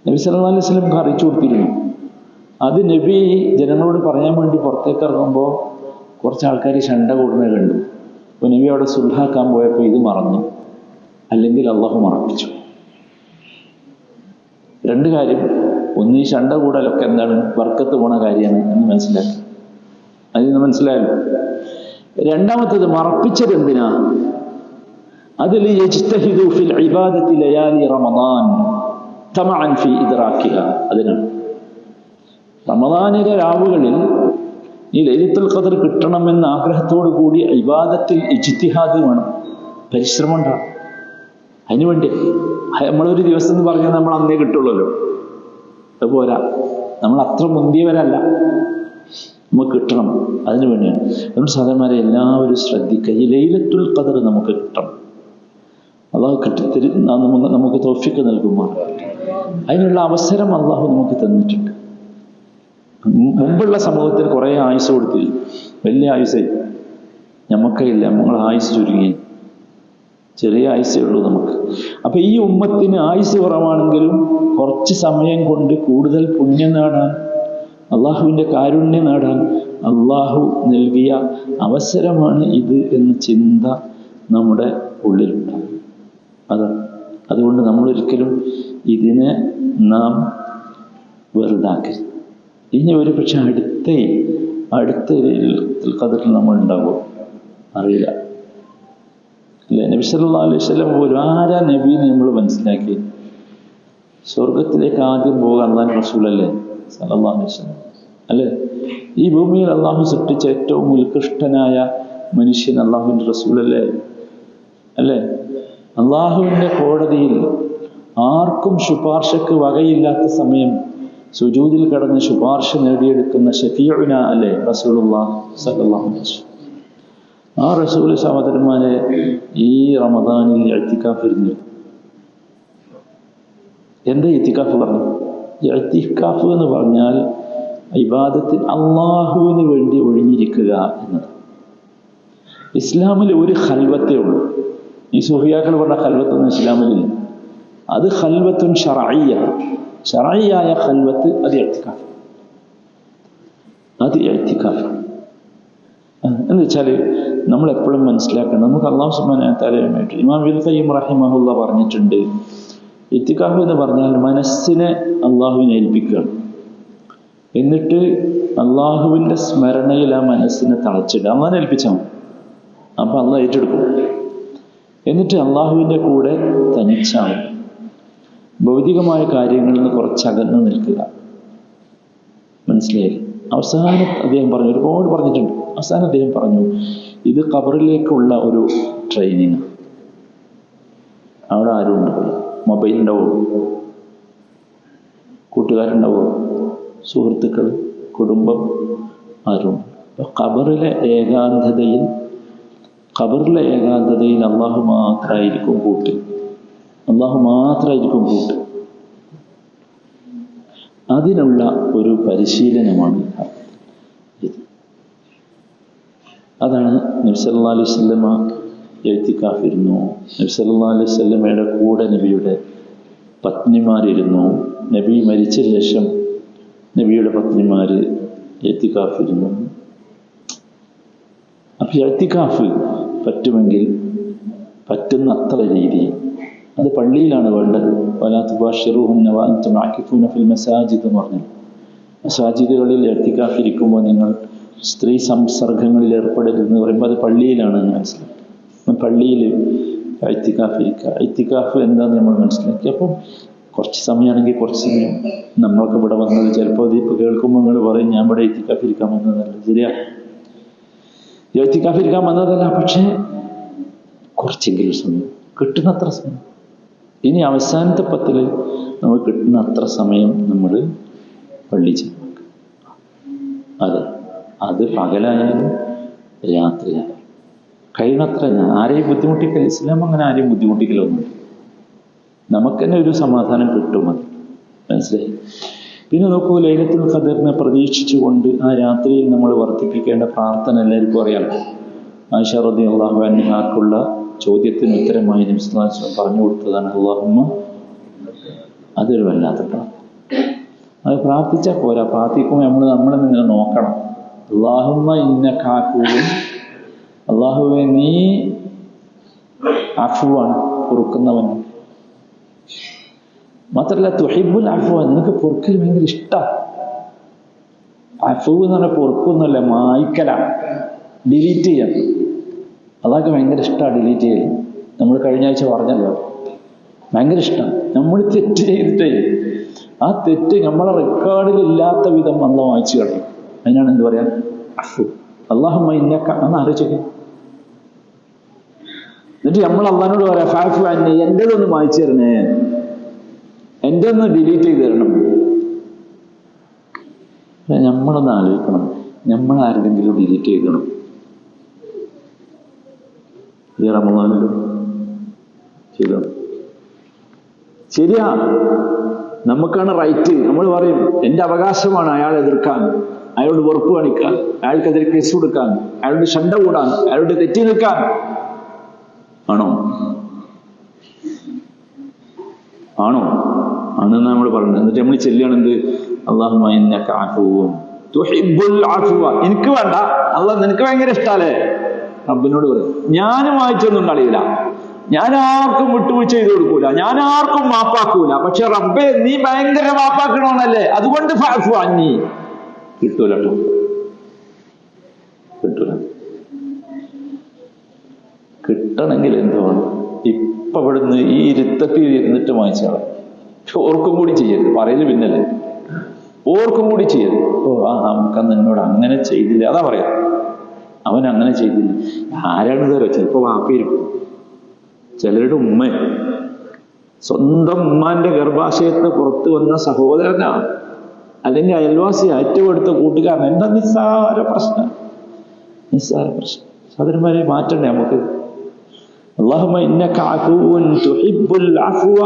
നബി സല്ലല്ലാഹു അലൈഹി വസല്ലം അറിയിച്ചു കൊടുത്തിരുന്നു. അത് നബി ജനങ്ങളോട് പറയാൻ വേണ്ടി പുറത്തേക്ക് ഇറങ്ങുമ്പോൾ കുറച്ച് ആൾക്കാർ ശണ്ട കൂടുന്നത് കണ്ടു. അപ്പോൾ നബി അവിടെ സുൽഹാക്കാൻ പോയപ്പോൾ ഇത് മറന്നു, അല്ലെങ്കിൽ അള്ളാഹു മറപ്പിച്ചു. രണ്ട് കാര്യം. ഒന്ന്, ഈ ശണ്ട കൂടലൊക്കെ എന്താണ്? ബർക്കത്ത് പോണ കാര്യമാണ് എന്ന് മനസ്സിലാക്കി. അതിന് മനസ്സിലായല്ലോ. രണ്ടാമത്തത്, മറപ്പിച്ചത് എന്തിനാ? അതിൽ യജ്തഹിദു ഫിൽ ഇബാദത്തി ലയാലി റമദാൻ തമഅൻ ഫി ഇദ്റാക്കിഹ. അതിനാണ് റമദാനിലെ രാവുകളിൽ ഈ ലൈലത്തുൽ ഖദർ കിട്ടണമെന്ന ആഗ്രഹത്തോടു കൂടി ഇബാദത്തിൽ ഇജ്തിഹാദ് വേണം, പരിശ്രമം ഉണ്ടാകും. അതിനുവേണ്ടി നമ്മളൊരു ദിവസം എന്ന് പറഞ്ഞാൽ നമ്മൾ അന്നേ കിട്ടുള്ളല്ലോ, അതുപോരാ. നമ്മൾ അത്ര മുന്തിയവരല്ല, നമുക്ക് കിട്ടണം. അതിനു വേണ്ടിയാണ്. അതുകൊണ്ട് സഹോദരന്മാരെ എല്ലാവരും ശ്രദ്ധിക്കുക, ഈ ലൈലത്തുൽ ഖദർ നമുക്ക് കിട്ടണം. അള്ളാഹു നമുക്ക് തൗഫീഖ് നൽകുമാർ. അതിനുള്ള അവസരം അള്ളാഹു നമുക്ക് തന്നിട്ടുണ്ട്. മുമ്പുള്ള സമൂഹത്തിന് കുറേ ആയുസ് കൊടുത്തില്ല, വലിയ ആയുസ് നമുക്കില്ല. നമ്മൾ ആയുസ് ചുരുങ്ങി, ചെറിയ ആയുസേ ഉള്ളൂ നമുക്ക്. അപ്പൊ ഈ ഉമ്മത്തിന് ആയുസ് കുറവാണെങ്കിലും കുറച്ച് സമയം കൊണ്ട് കൂടുതൽ പുണ്യം നേടാൻ, അള്ളാഹുവിൻ്റെ കാരുണ്യം നേടാൻ അള്ളാഹു നൽകിയ അവസരമാണ് ഇത് എന്ന ചിന്ത നമ്മുടെ ഉള്ളിലുണ്ടാകും. അതുകൊണ്ട് നമ്മളൊരിക്കലും ഇതിനെ നാം വെറുതാക്കരുത്. ഇനി ഒരു പക്ഷെ അടുത്ത ഖദറിൽ നമ്മൾ ഉണ്ടാകുമോ അറിയില്ല, അല്ലേ? നബി സല്ലല്ലാഹു അലൈഹി വസല്ലം പോലും ആരാ നബീനെ നമ്മൾ മനസ്സിലാക്കി? സ്വർഗത്തിലേക്ക് ആദ്യം പോകാൻ അള്ളാഹു റസൂലല്ലേ സല്ലല്ലാഹു അലൈഹി വസല്ലം, അല്ലേ? ഈ ഭൂമിയിൽ അള്ളാഹു സൃഷ്ടിച്ച ഏറ്റവും ഉത്കൃഷ്ടനായ മനുഷ്യൻ അള്ളാഹുവിൻ്റെ റസൂലല്ലേ, അല്ലേ? അള്ളാഹുവിൻ്റെ കോടതിയിൽ ആർക്കും ശുപാർശക്ക് വകയില്ലാത്ത സമയം സുജൂദിൽ കിടന്ന് ശുപാർശ നേടിയെടുക്കുന്ന ഷഫീഉന അല്ലേ റസൂലുള്ളാഹി സ്വല്ലല്ലാഹു അലൈഹി വസല്ലം. ആ റസൂൽ സഹോദരന്മാരെ ഈ റമദാനിൽ ഇഅ്തികാഫ് ഇരുന്നു. എന്താ ഇഅ്തികാഫ് പറഞ്ഞു? ഇഅ്തികാഫ് എന്ന് പറഞ്ഞാൽ ഇബാദത്തിൽ അള്ളാഹുവിന് വേണ്ടി ഒഴിഞ്ഞിരിക്കുക എന്നത്. ഇസ്ലാമിൽ ഒരു ഖൽവത്തേ ഉള്ളൂ. ഈ സൂഫിയാക്കൾ പറഞ്ഞ ഖൽവത്തൊന്നും ഇസ്ലാമിലില്ല. അത് ഖൽവത്തുൻ ശർഈയ, ശർഈയായ ഖൽവത്ത്, അത് ഇഅ്തികാഫ്. അത് ഇഅ്തികാഫ് എന്ന് വെച്ചാൽ നമ്മൾ എപ്പോഴും മനസ്സിലാക്കണം, നമുക്ക് അല്ലാഹു സുബ്ഹാനഹു വ തആലയുമായിട്ട് ഇമാം ഇബ്നുൽ ഖയ്യിം റഹിമഹുല്ലാഹ് പറഞ്ഞിട്ടുണ്ട്, ഇഅ്തികാഫ് എന്ന് പറഞ്ഞാൽ മനസ്സിനെ അള്ളാഹുവിനെ ഏൽപ്പിക്കുകയാണ്. എന്നിട്ട് അള്ളാഹുവിൻ്റെ സ്മരണയിൽ ആ മനസ്സിനെ തളച്ചിടുക. അള്ളാഹിനെ ഏൽപ്പിച്ചാൽ മതി, അപ്പം അള്ളാഹ് ഏറ്റെടുക്കും. എന്നിട്ട് അള്ളാഹുവിൻ്റെ കൂടെ തനിച്ചാണ് ഭൗതികമായ കാര്യങ്ങളിൽ നിന്ന് കുറച്ചകന്ന് നിൽക്കുക. മനസ്സിലായി? അവസാനം അദ്ദേഹം പറഞ്ഞു, ഒരുപാട് പറഞ്ഞിട്ടുണ്ട്. അവസാനം അദ്ദേഹം പറഞ്ഞു, ഇത് ഖബറിലേക്കുള്ള ഒരു ട്രെയിനിങ്. അവിടെ ആരും ഉണ്ടാവില്ല. മൊബൈൽ ഉണ്ടാവും, കൂട്ടുകാരുണ്ടാവും, സുഹൃത്തുക്കൾ, കുടുംബം, ആരും. ഖബറിലെ ഏകാന്തതയിൽ അള്ളാഹു മാത്രമായിരിക്കും കൂട്ട്. അതിനുള്ള ഒരു പരിശീലനമാണ് ഇത്. അതാണ് നബി സല്ലല്ലാഹു അലൈഹി വസല്ലമ ഇഅ്തികാഫ് ഇരുന്നു. നബി സല്ലല്ലാഹു അലൈഹി വസല്ലമയുടെ കൂടെ നബിയുടെ പത്നിമാരിരുന്നു. നബി മരിച്ച ശേഷം നബിയുടെ പത്നിമാർ ഇഅ്തികാഫ് ഇരുന്നു. അപ്പം ഇഅ്തികാഫ് പറ്റുമെങ്കിൽ പറ്റുന്നത്ര രീതിയിൽ അത് പള്ളിയിലാണ് വേണ്ടത്. വലാ തുബാശിറൂഹുന്ന വഅൻതും ആകിഫൂന ഫിൽ മസാജിദ് എന്ന് പറഞ്ഞു. മസാജിദുകളിൽ ഇഅ്തികാഫ് ഇരിക്കുമ്പോൾ നിങ്ങൾ സ്ത്രീ സംസർഗങ്ങളിൽ ഏർപ്പെടരുതെന്ന് പറയുമ്പോൾ അത് പള്ളിയിലാണ് മനസ്സിലാക്കി. പള്ളിയിൽ ഇഅ്തികാഫ് ഇരിക്കുക. ഇഅ്തികാഫ് എന്താണെന്ന് നമ്മൾ മനസ്സിലാക്കി. അപ്പം കുറച്ച് സമയമാണെങ്കിൽ കുറച്ച് സമയം. നമ്മളൊക്കെ ഇവിടെ വന്നത് ചിലപ്പോൾ ഇതിപ്പോൾ കേൾക്കുമ്പോൾ നിങ്ങൾ പറയും, ഞാൻ ഇവിടെ ഇഅ്തികാഫ് ഇരിക്കാൻ വന്നതല്ല. ശരിയാ, ഇഅ്തികാഫ് ഇരിക്കാൻ വന്നതല്ല, പക്ഷേ കുറച്ചെങ്കിലും സമയം, കിട്ടുന്നത്ര സമയം. ഇനി അവസാനത്തെ 10 നമുക്ക് കിട്ടുന്ന അത്ര സമയം നമ്മൾ പള്ളി ചെലവാക്കുക. അത് പകലായാലും രാത്രിയായാലും കഴിയുന്നത്ര. ആരെയും ബുദ്ധിമുട്ടിക്കൽ, ഇസ്ലാം അങ്ങനെ ആരെയും ബുദ്ധിമുട്ടിക്കലൊന്നുമില്ല. നമുക്ക് തന്നെ ഒരു സമാധാനം കിട്ടും. അത് മനസ്സിലായി? പിന്നെ നോക്കൂ, ലൈലത്തുൽ ഖദറിനെ പ്രതീക്ഷിച്ചുകൊണ്ട് ആ രാത്രിയിൽ നമ്മൾ വർദ്ധിപ്പിക്കേണ്ട പ്രാർത്ഥന എല്ലാവർക്കും അറിയാം. ആയിഷ റളിയല്ലാഹു അൻഹാക്കുള്ള ചോദ്യത്തിന് ഉത്തരമായി നബി സല്ലല്ലാഹു അലൈഹി വസല്ലം പറഞ്ഞു കൊടുത്തതാണ് അല്ലാഹുമ്മ. അതൊരു വല്ലാത്ത പ്രാർത്ഥന. അത് പ്രാർത്ഥിച്ചാൽ പോരാ, പ്രാർത്ഥിക്കുമ്പോൾ നമ്മളെ നിങ്ങൾ നോക്കണം. അല്ലാഹുമ്മ ഇന്നക അഫുവ്വുൻ, അല്ലാഹുവേ നീ അഫുവാണ്, പൊറുക്കുന്നവൻ. മാത്രമല്ല തുഹിബ്ബുൽ അഫ്വ, നിനക്ക് പൊറുക്കൽ ഭയങ്കര ഇഷ്ടമാണ്. അഫു എന്ന് പറഞ്ഞാൽ പൊറുക്കൊന്നുമല്ല, മായ്ക്കലാണ്, ഡിലീറ്റ് ചെയ്യാൻ. അതൊക്കെ ഭയങ്കര ഇഷ്ടമാണ് ഡിലീറ്റ് ചെയ്യൽ. നമ്മൾ കഴിഞ്ഞ ആഴ്ച പറഞ്ഞല്ലോ, ഭയങ്കര ഇഷ്ടമാണ്. നമ്മൾ തെറ്റ് ചെയ്തിട്ടേ ആ തെറ്റ് നമ്മളെ റെക്കോർഡിലില്ലാത്ത വിധം അള്ളാഹു വായിച്ചു കളയും. അതിനാണ് എന്ത് പറയാ, അഫു. അല്ലാഹുമ്മ ഇന്നക, അന്ന് ആലോചിക്കും. എന്നിട്ട് നമ്മൾ അള്ളാഹിനോട് പറയാം, ഫഅഫു അന്നി, എൻ്റെതൊന്ന് വായിച്ചു തരണേ, എൻ്റെ ഒന്ന് ഡിലീറ്റ് ചെയ്ത് തരണം. നമ്മളൊന്ന് ആലോചിക്കണം, നമ്മൾ ആരുടെങ്കിലും ഡിലീറ്റ് ചെയ്തണം ഈ റമദാനിലും ചെയ്തോ? ശരിയാ, നമുക്കാണ് റൈറ്റ്. നമ്മൾ പറയും എൻ്റെ അവകാശമാണ് അയാളെ എതിർക്കാൻ, അയാളോട് വെറുപ്പ് കാണിക്കാൻ, അയാൾക്കെതിരെ കേസ് കൊടുക്കാൻ, അയാളുടെ ശണ്ട കൂടാൻ, അയാളുടെ തെറ്റി നിൽക്കാൻ. ആണോ? ആണോ? ആണെന്ന് നമ്മൾ പറയുന്നത്. എന്നിട്ട് നമ്മൾ ചെല്ലുകയാണെന്ത്, അല്ലാഹുമ്മ ഇന്നക അഫുവ്വുൻ തുഹിബ്ബുൽ അഫ്വ, എനിക്ക് വേണ്ട അല്ലാഹ്, നിനക്ക് ഭയങ്കര ഇഷ്ടാലേ. റബ്ബിനോട് പറയും, ഞാനും വായിച്ചൊന്നും കളയില്ല, ഞാൻ ആർക്കും വിട്ടുവീഴ്ച ചെയ്ത് കൊടുക്കൂല, ഞാൻ ആർക്കും മാപ്പാക്കൂല. പക്ഷെ റബ്ബേ നീ ഭയങ്കര മാപ്പാക്കണമെന്നല്ലേ, അതുകൊണ്ട് ഫഅഫു അന്നി. കിട്ടൂല കേട്ടോ, കിട്ടൂല. കിട്ടണമെങ്കിൽ എന്തോ ഇപ്പൊ ഇവിടുന്ന് ഈ ഇരുത്തത്തിൽ ഇരുന്നിട്ട് വായിച്ചാളെ. ഓർക്കും കൂടി ചെയ്യരുത്, പറയല് പിന്നല്ലേ, ഓർക്കും കൂടി ചെയ്യരുത്. ഓ നമുക്കന്ന് എന്നോട് അങ്ങനെ ചെയ്തില്ല, അതാ പറയാ, അവൻ അങ്ങനെ ചെയ്തില്ല. ആരാണ് തരോ? ചിലപ്പോ വാപ്പയിരിക്കും, ചിലരുടെ ഉമ്മ, സ്വന്തം ഉമ്മാന്റെ ഗർഭാശയത്തിന് പുറത്തു വന്ന സഹോദരനാണ്, അല്ലെങ്കിൽ അയൽവാസി, ഏറ്റവും അടുത്ത കൂട്ടുകാരൻ. എന്താ നിസ്സാര പ്രശ്നം, നിസ്സാര പ്രശ്നം. സഹോദരന്മാരെ മാറ്റണ്ടേ നമുക്ക്? അല്ലാഹുമ്മ ഇന്നക അഫുവ്വുൻ തുഹിബ്ബുൽ അഫ്വ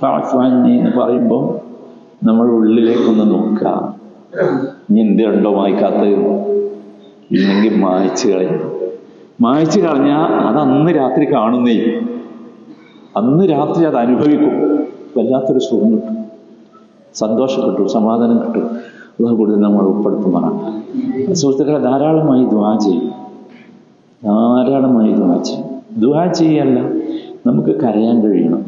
ഫഅഫു അന്നി എന്ന് പറയുമ്പോൾ നമ്മൾ ഉള്ളിലേക്കൊന്ന് നോക്കുക. ഇനി എന്തുണ്ടോ വായിക്കാത്തത്, ഇല്ലെങ്കിൽ മായ്ച്ചു കളയും. മായ്ച്ചു കളഞ്ഞാൽ അത് അന്ന് രാത്രി കാണുന്നേ, അന്ന് രാത്രി അത് അനുഭവിക്കും. വല്ലാത്തൊരു സുഖം കിട്ടും, സന്തോഷം കിട്ടും, സമാധാനം കിട്ടും. അല്ലാഹു കൂടുതൽ നമ്മൾ ഉൾപ്പെടുത്തുന്നതാണ്. സുഹൃത്തുക്കളെ, ധാരാളമായി ദുആ ചെയ്യും, ധാരാളമായി ദുആ ചെയ്യും. ദുആ ചെയ്യല്ല, നമുക്ക് കരയാൻ കഴിയണം.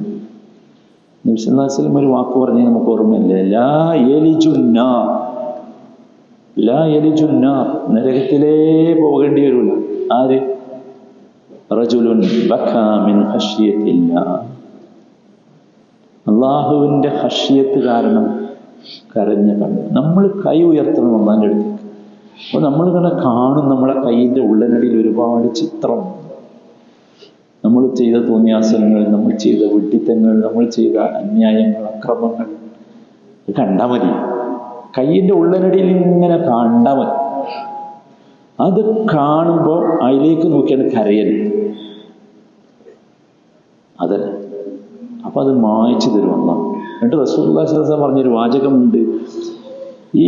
നബി സല്ലല്ലാഹു അലൈഹി വസല്ലം ഒരു വാക്ക് പറഞ്ഞ് നമുക്ക് ഓർമ്മയില്ലേ, ലാ യലിജുന്നാർ, ലാ യലിജുന്നാർ, നരകത്തിലേ പോകേണ്ടി വരില്ല. ആര്? റജുലുൻ ബക്കാ മിൻ ഖശ്യത്തില്ലാഹ്, അള്ളാഹുവിന്റെ ഖശ്യത്ത് കാരണം കരഞ്ഞ കണ്ണ്. നമ്മൾ കൈ ഉയർത്തണം അള്ളാഹിന്റെ അടുത്തേക്ക്. അപ്പോൾ നമ്മളിങ്ങനെ കാണും, നമ്മളെ കൈയിൻ്റെ ഉള്ളനടിയിൽ ഒരുപാട് ചിത്രം, നമ്മൾ ചെയ്ത തോന്നിയാസങ്ങൾ, നമ്മൾ ചെയ്ത വിഡ്ഢിത്തങ്ങൾ, നമ്മൾ ചെയ്ത അന്യായങ്ങൾ, അക്രമങ്ങൾ കണ്ടാൽ മതി. കയ്യിൻ്റെ ഉള്ളനടിയിൽ ഇങ്ങനെ കണ്ടാൽ മതി. അത് കാണുമ്പോൾ അതിലേക്ക് നോക്കിയാണ് കരയൽ. അതല്ല, അപ്പൊ അത് മായ്ച്ചു തരുമെന്നാണ്. എന്നിട്ട് റസൂലുള്ളാഹി സ്വല്ലല്ലാഹു അലൈഹി വസല്ലം പറഞ്ഞൊരു വാചകമുണ്ട്,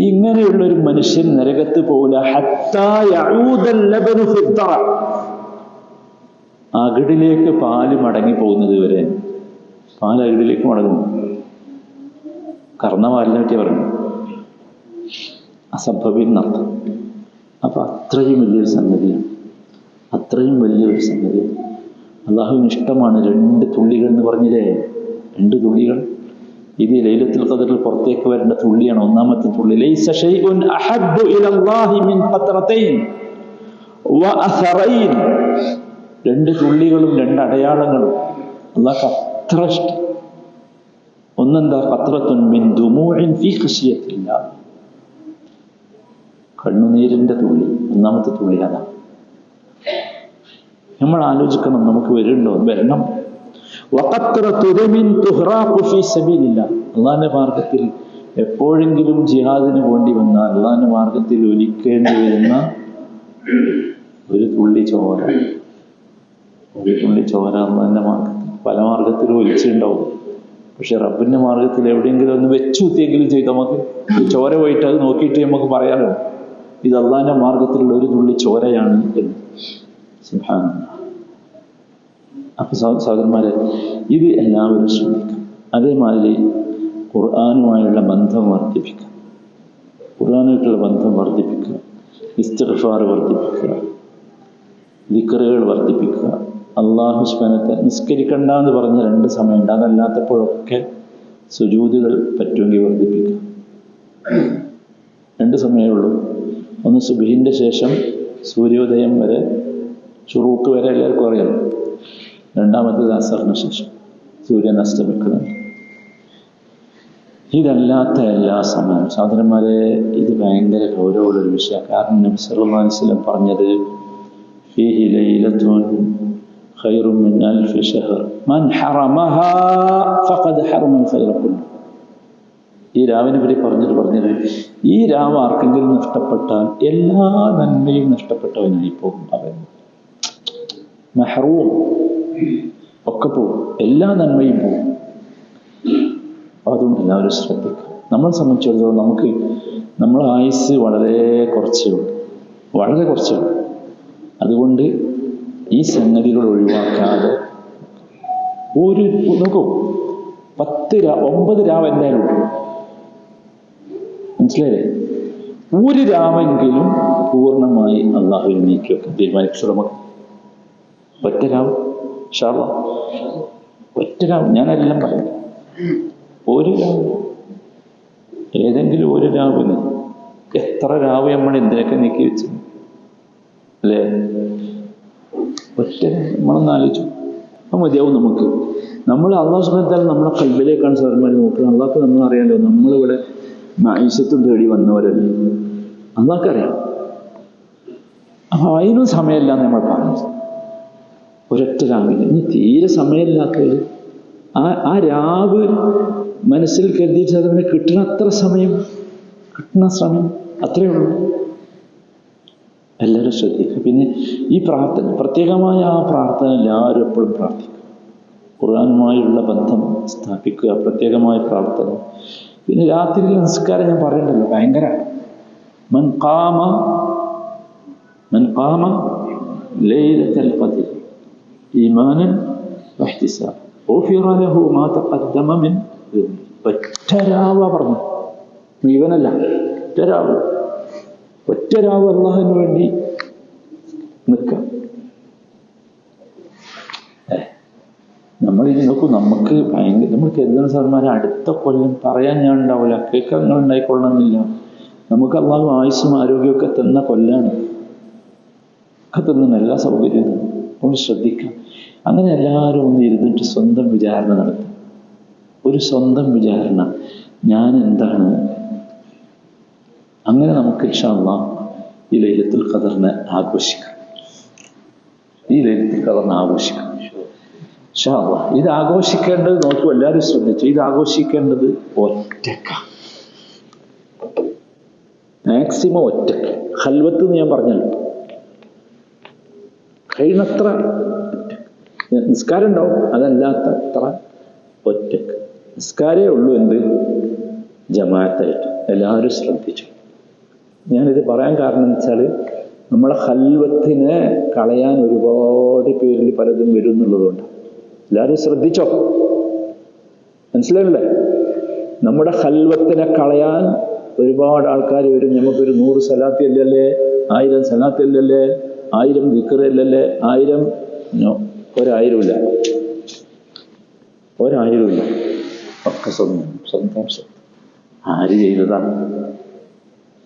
ഇങ്ങനെയുള്ളൊരു മനുഷ്യൻ നരകത്ത് പോകില്ല. ഹത്താ യഊദൽ ലബനു ഫിദ്ദറ, അകിടിലേക്ക് പാല് മടങ്ങി പോകുന്നത് വരെ. പാൽ അകിടിലേക്ക് മടങ്ങും. കർണപാലിനെ പറ്റി പറഞ്ഞു, അസംഭവ്യം എന്നർത്ഥം. അപ്പൊ അത്രയും വലിയൊരു സംഗതിയാണ്, അത്രയും വലിയൊരു സംഗതിയാണ്. അള്ളാഹുവിന് ഇഷ്ടമാണ് 2 തുള്ളികൾ എന്ന് പറഞ്ഞില്ലേ, 2 തുള്ളികൾ. ഇത് ലൈലത്തുൽ ഖദറിൽ പുറത്തേക്ക് വരേണ്ട തുള്ളിയാണ്. ഒന്നാമത്തെ തുള്ളി, ലൈസ ശൈഉൻ അഹബ്ബു ഇലല്ലാഹി മിൻ ഖത്രതൈൻ വഅസറൈൻ. 2 തുള്ളികളും 2 അടയാളങ്ങളും അള്ളാഹ്ക്ക് അത്ര ഇഷ്ടം. ഒന്നെന്താ? ഖത്രത്തുൻ മിൻ ദുമൂഇൻ ഫീ ഖശ്യത്തില്ലാഹ്, കണ്ണുനീരിന്റെ തുള്ളി. ഒന്നാമത്തെ തുള്ളി അതാണ്. നമ്മൾ ആലോചിക്കണം, നമുക്ക് വരണം. അള്ളാഹിന്റെ മാർഗത്തിൽ എപ്പോഴെങ്കിലും ജിഹാദിന് വേണ്ടി വന്നാൽ അള്ളാഹിന്റെ മാർഗത്തിൽ ഒലിക്കേണ്ടി വരുന്ന ഒരു തുള്ളി ചോര, ഒരു തുള്ളി ചോര അള്ളാഹിന്റെ മാർഗത്തിൽ. പല മാർഗത്തിലും ഒലിച്ചിട്ടുണ്ടാവും, പക്ഷെ റബ്ബിന്റെ മാർഗത്തിൽ എവിടെയെങ്കിലും ഒന്ന് വെച്ചുകുത്തിയെങ്കിലും ചെയ്ത് നമുക്ക് ചോര പോയിട്ട് അത് നോക്കിയിട്ട് നമുക്ക് പറയാലോ ഇത് അള്ളാന്റെ മാർഗത്തിലുള്ള ഒരു തുള്ളി ചോരയാണ് എന്ന്. സുബ്ഹാനല്ലാഹ്. അപ്പൊ സഹോദരന്മാരെ, ഇത് എല്ലാവരും ശ്രദ്ധിക്കും. അതേമാതിരി ഖുർആനുമായുള്ള ബന്ധം വർദ്ധിപ്പിക്കുക, ഖുർആനായിട്ടുള്ള ബന്ധം വർദ്ധിപ്പിക്കുക, ഇസ്തിഗ്ഫാർ വർദ്ധിപ്പിക്കുക, ദിക്റുകൾ വർദ്ധിപ്പിക്കുക. അല്ലാഹു സുബ്ഹാനഹു നിസ്കരിക്കണ്ട എന്ന് പറഞ്ഞ 2 സമയമുണ്ട്, അതല്ലാത്തപ്പോഴൊക്കെ സുജൂദുകൾ പറ്റുമെങ്കിൽ വർദ്ധിപ്പിക്കുക. 2 സമയമേ ഉള്ളൂ. ഒന്ന് സുബ്ഹിന്റെ ശേഷം സൂര്യോദയം വരെ, ശുറൂക്ക് വരെ എല്ലാവർക്കും അറിയാം. രണ്ടാമത്തേത് അസറിന് ശേഷം സൂര്യൻ അസ്തമിക്കുന്നത്. ഇതല്ലാത്ത എല്ലാ സമയവും സഹോദരന്മാരെ, ഇത് ഭയങ്കര ഗൗരവമുള്ളൊരു വിഷയമാണ്. കാരണം നബി സല്ലല്ലാഹു അലൈഹി വസല്ലം പറഞ്ഞത് ഫീഹി ലൈലത്തുൻ ഖൈറുൻ മിൻ അൽഫി ശഹർ മൻ ഹറമഹാ ഫഖദ് ഹറമൽ ഖൈറ കുല്ലഹു. ഈ രാവിനെ പറ്റി പറഞ്ഞത് ഈ രാവ് ആർക്കെങ്കിലും നഷ്ടപ്പെട്ടാൽ എല്ലാ നന്മയും നഷ്ടപ്പെട്ടവനായി പോകും. അവൻ മഹ്റൂം ഒക്കെ പോകും, എല്ലാ നന്മയും പോകും. അതുകൊണ്ട് എല്ലാവരും ശ്രദ്ധിക്കുക. നമ്മളെ സംബന്ധിച്ചിടത്തോളം നമ്മളെ ആയുസ് വളരെ കുറച്ചേ ഉള്ളൂ. അതുകൊണ്ട് ഈ സംഗതികൾ ഒഴിവാക്കാതെ നോക്കൂ, 9 രാവ് എന്തായാലും ഉണ്ട്, മനസ്സിലായില്ലേ? ഒരു രാവെങ്കിലും പൂർണ്ണമായി അള്ളാഹുവിനെ നീക്കിയൊക്കെ തീരുമാനിച്ചു നമുക്ക്. ഒറ്റ രാവ് ഇൻഷാ അല്ലാഹ്, ഒറ്റ രാവ്, ഞാനെല്ലാം പറയും. ഒരു രാവ്, ഏതെങ്കിലും ഒരു രാവിന് എത്ര രാവ് നമ്മൾ എന്തിനൊക്കെ നീക്കി വെച്ചു അല്ലേ? ഒറ്റ നമ്മളൊന്ന് ആലോചിച്ചു, അത് മതിയാവും നമുക്ക്. നമ്മൾ അള്ളാഹു സുബ്ഹാനഹു വ തആല നമ്മളെ ഖൽബിലേക്കാണ് സഹോദരന്മാരെ നോക്കുന്നത്. അള്ളാഹ്ക്ക് നമ്മൾ അറിയാലോ, നമ്മളിവിടെ മഈശത്തും തേടി വന്നവരല്ലേ, അള്ളാഹ്ക്കറിയാം. അപ്പൊ അതിനും സമയമില്ല എന്ന് നമ്മൾ പറഞ്ഞു. ഒരൊറ്റ രാവിലെ ഇനി തീരെ സമയമില്ലാത്തവർ ആ രാവ് മനസ്സിൽ കരുതിയിട്ട് അതിനെ കിട്ടുന്ന സമയം അത്രയേ ഉള്ളൂ. എല്ലാവരും ശ്രദ്ധിക്കുക. പിന്നെ ഈ പ്രാർത്ഥന, പ്രത്യേകമായ ആ പ്രാർത്ഥന എല്ലാവരും എപ്പോഴും പ്രാർത്ഥിക്കുക. ഖുർആനുമായുള്ള ബന്ധം സ്ഥാപിക്കുക, പ്രത്യേകമായ പ്രാർത്ഥന. പിന്നെ രാത്രിയിലെ നിസ്കാരം ഞാൻ പറയണ്ടല്ലോ, ഭയങ്കര. മൻ ഖാമ ലൈലത്തുൽ ഖദ്ർ ഈമാനൻ വഹ്തിസാബൻ ഗുഫിറ ലഹു മാ തഖദ്ദമ മിൻ ദംബി. ഒറ്റരാവ പറഞ്ഞു, മുഴുവനല്ല, ഒറ്റരാവ് അള്ളാഹുവിന് വേണ്ടി നിൽക്കാം. നമ്മളിത് നോക്കൂ, നമുക്ക് ഭയങ്കര, നമ്മൾ കരുതുന്ന സാർമാരെ അടുത്ത കൊല്ലം പറയാൻ ഞാൻ ഉണ്ടാവില്ല, കേൾക്കാൻ നിങ്ങൾ ഉണ്ടായിക്കൊള്ളണമെന്നില്ല. നമുക്ക് അള്ളാഹു ആയുസ്സും ആരോഗ്യമൊക്കെ തന്ന കൊല്ലാണ്, ഒക്കെ തന്ന എല്ലാ സൗകര്യവും. ഒന്ന് ശ്രദ്ധിക്കാം. അങ്ങനെ എല്ലാവരും ഒന്ന് ഇരുന്നിട്ട് സ്വന്തം വിചാരണ നടത്തും. ഒരു സ്വന്തം വിചാരണ, ഞാൻ എന്താണ്. അങ്ങനെ നമുക്ക് ഇൻഷാ അല്ലാഹ് ഈ ലൈലത്തുൽ ഖദറിനെ ആഘോഷിക്കാം. ഇൻഷാ അല്ലാഹ് ഇത് ആഘോഷിക്കേണ്ടത്, നോക്കൂ എല്ലാവരും ശ്രദ്ധിച്ചു, ഇത് ആഘോഷിക്കേണ്ടത് ഒറ്റക്കാണ്, മാക്സിമം ഒറ്റക്ക്. ഖൽവത്ത് എന്ന് ഞാൻ പറഞ്ഞല്ലോ, കഴിയുന്നത്ര നിസ്കാരം ഉണ്ടാവും, അതല്ലാത്ത അത്ര ഒറ്റക്ക്. നിസ്കാരമേ ഉള്ളൂ എന്ത് ജമാഅത്തായിട്ട്. എല്ലാവരും ശ്രദ്ധിച്ചു. ഞാനിത് പറയാൻ കാരണം എന്ന് വെച്ചാൽ, നമ്മളെ ഖൽവത്തിനെ കളയാൻ ഒരുപാട് പേരിൽ പലതും വരും എന്നുള്ളതുകൊണ്ട് എല്ലാവരും ശ്രദ്ധിച്ചോ, മനസ്സിലായില്ലേ? നമ്മുടെ ഖൽവത്തിനെ കളയാൻ ഒരുപാട് ആൾക്കാർ വരും. നമുക്കൊരു 100 സലാത്ത് അല്ലല്ലേ, 1000 സലാത്ത് അല്ലല്ലേ, 1000 ദിക്ർ അല്ലല്ലേ, 1000 ഒരായിരമില്ല, ഒക്കെ സ്വന്തം. ആര് ചെയ്തതാണ്?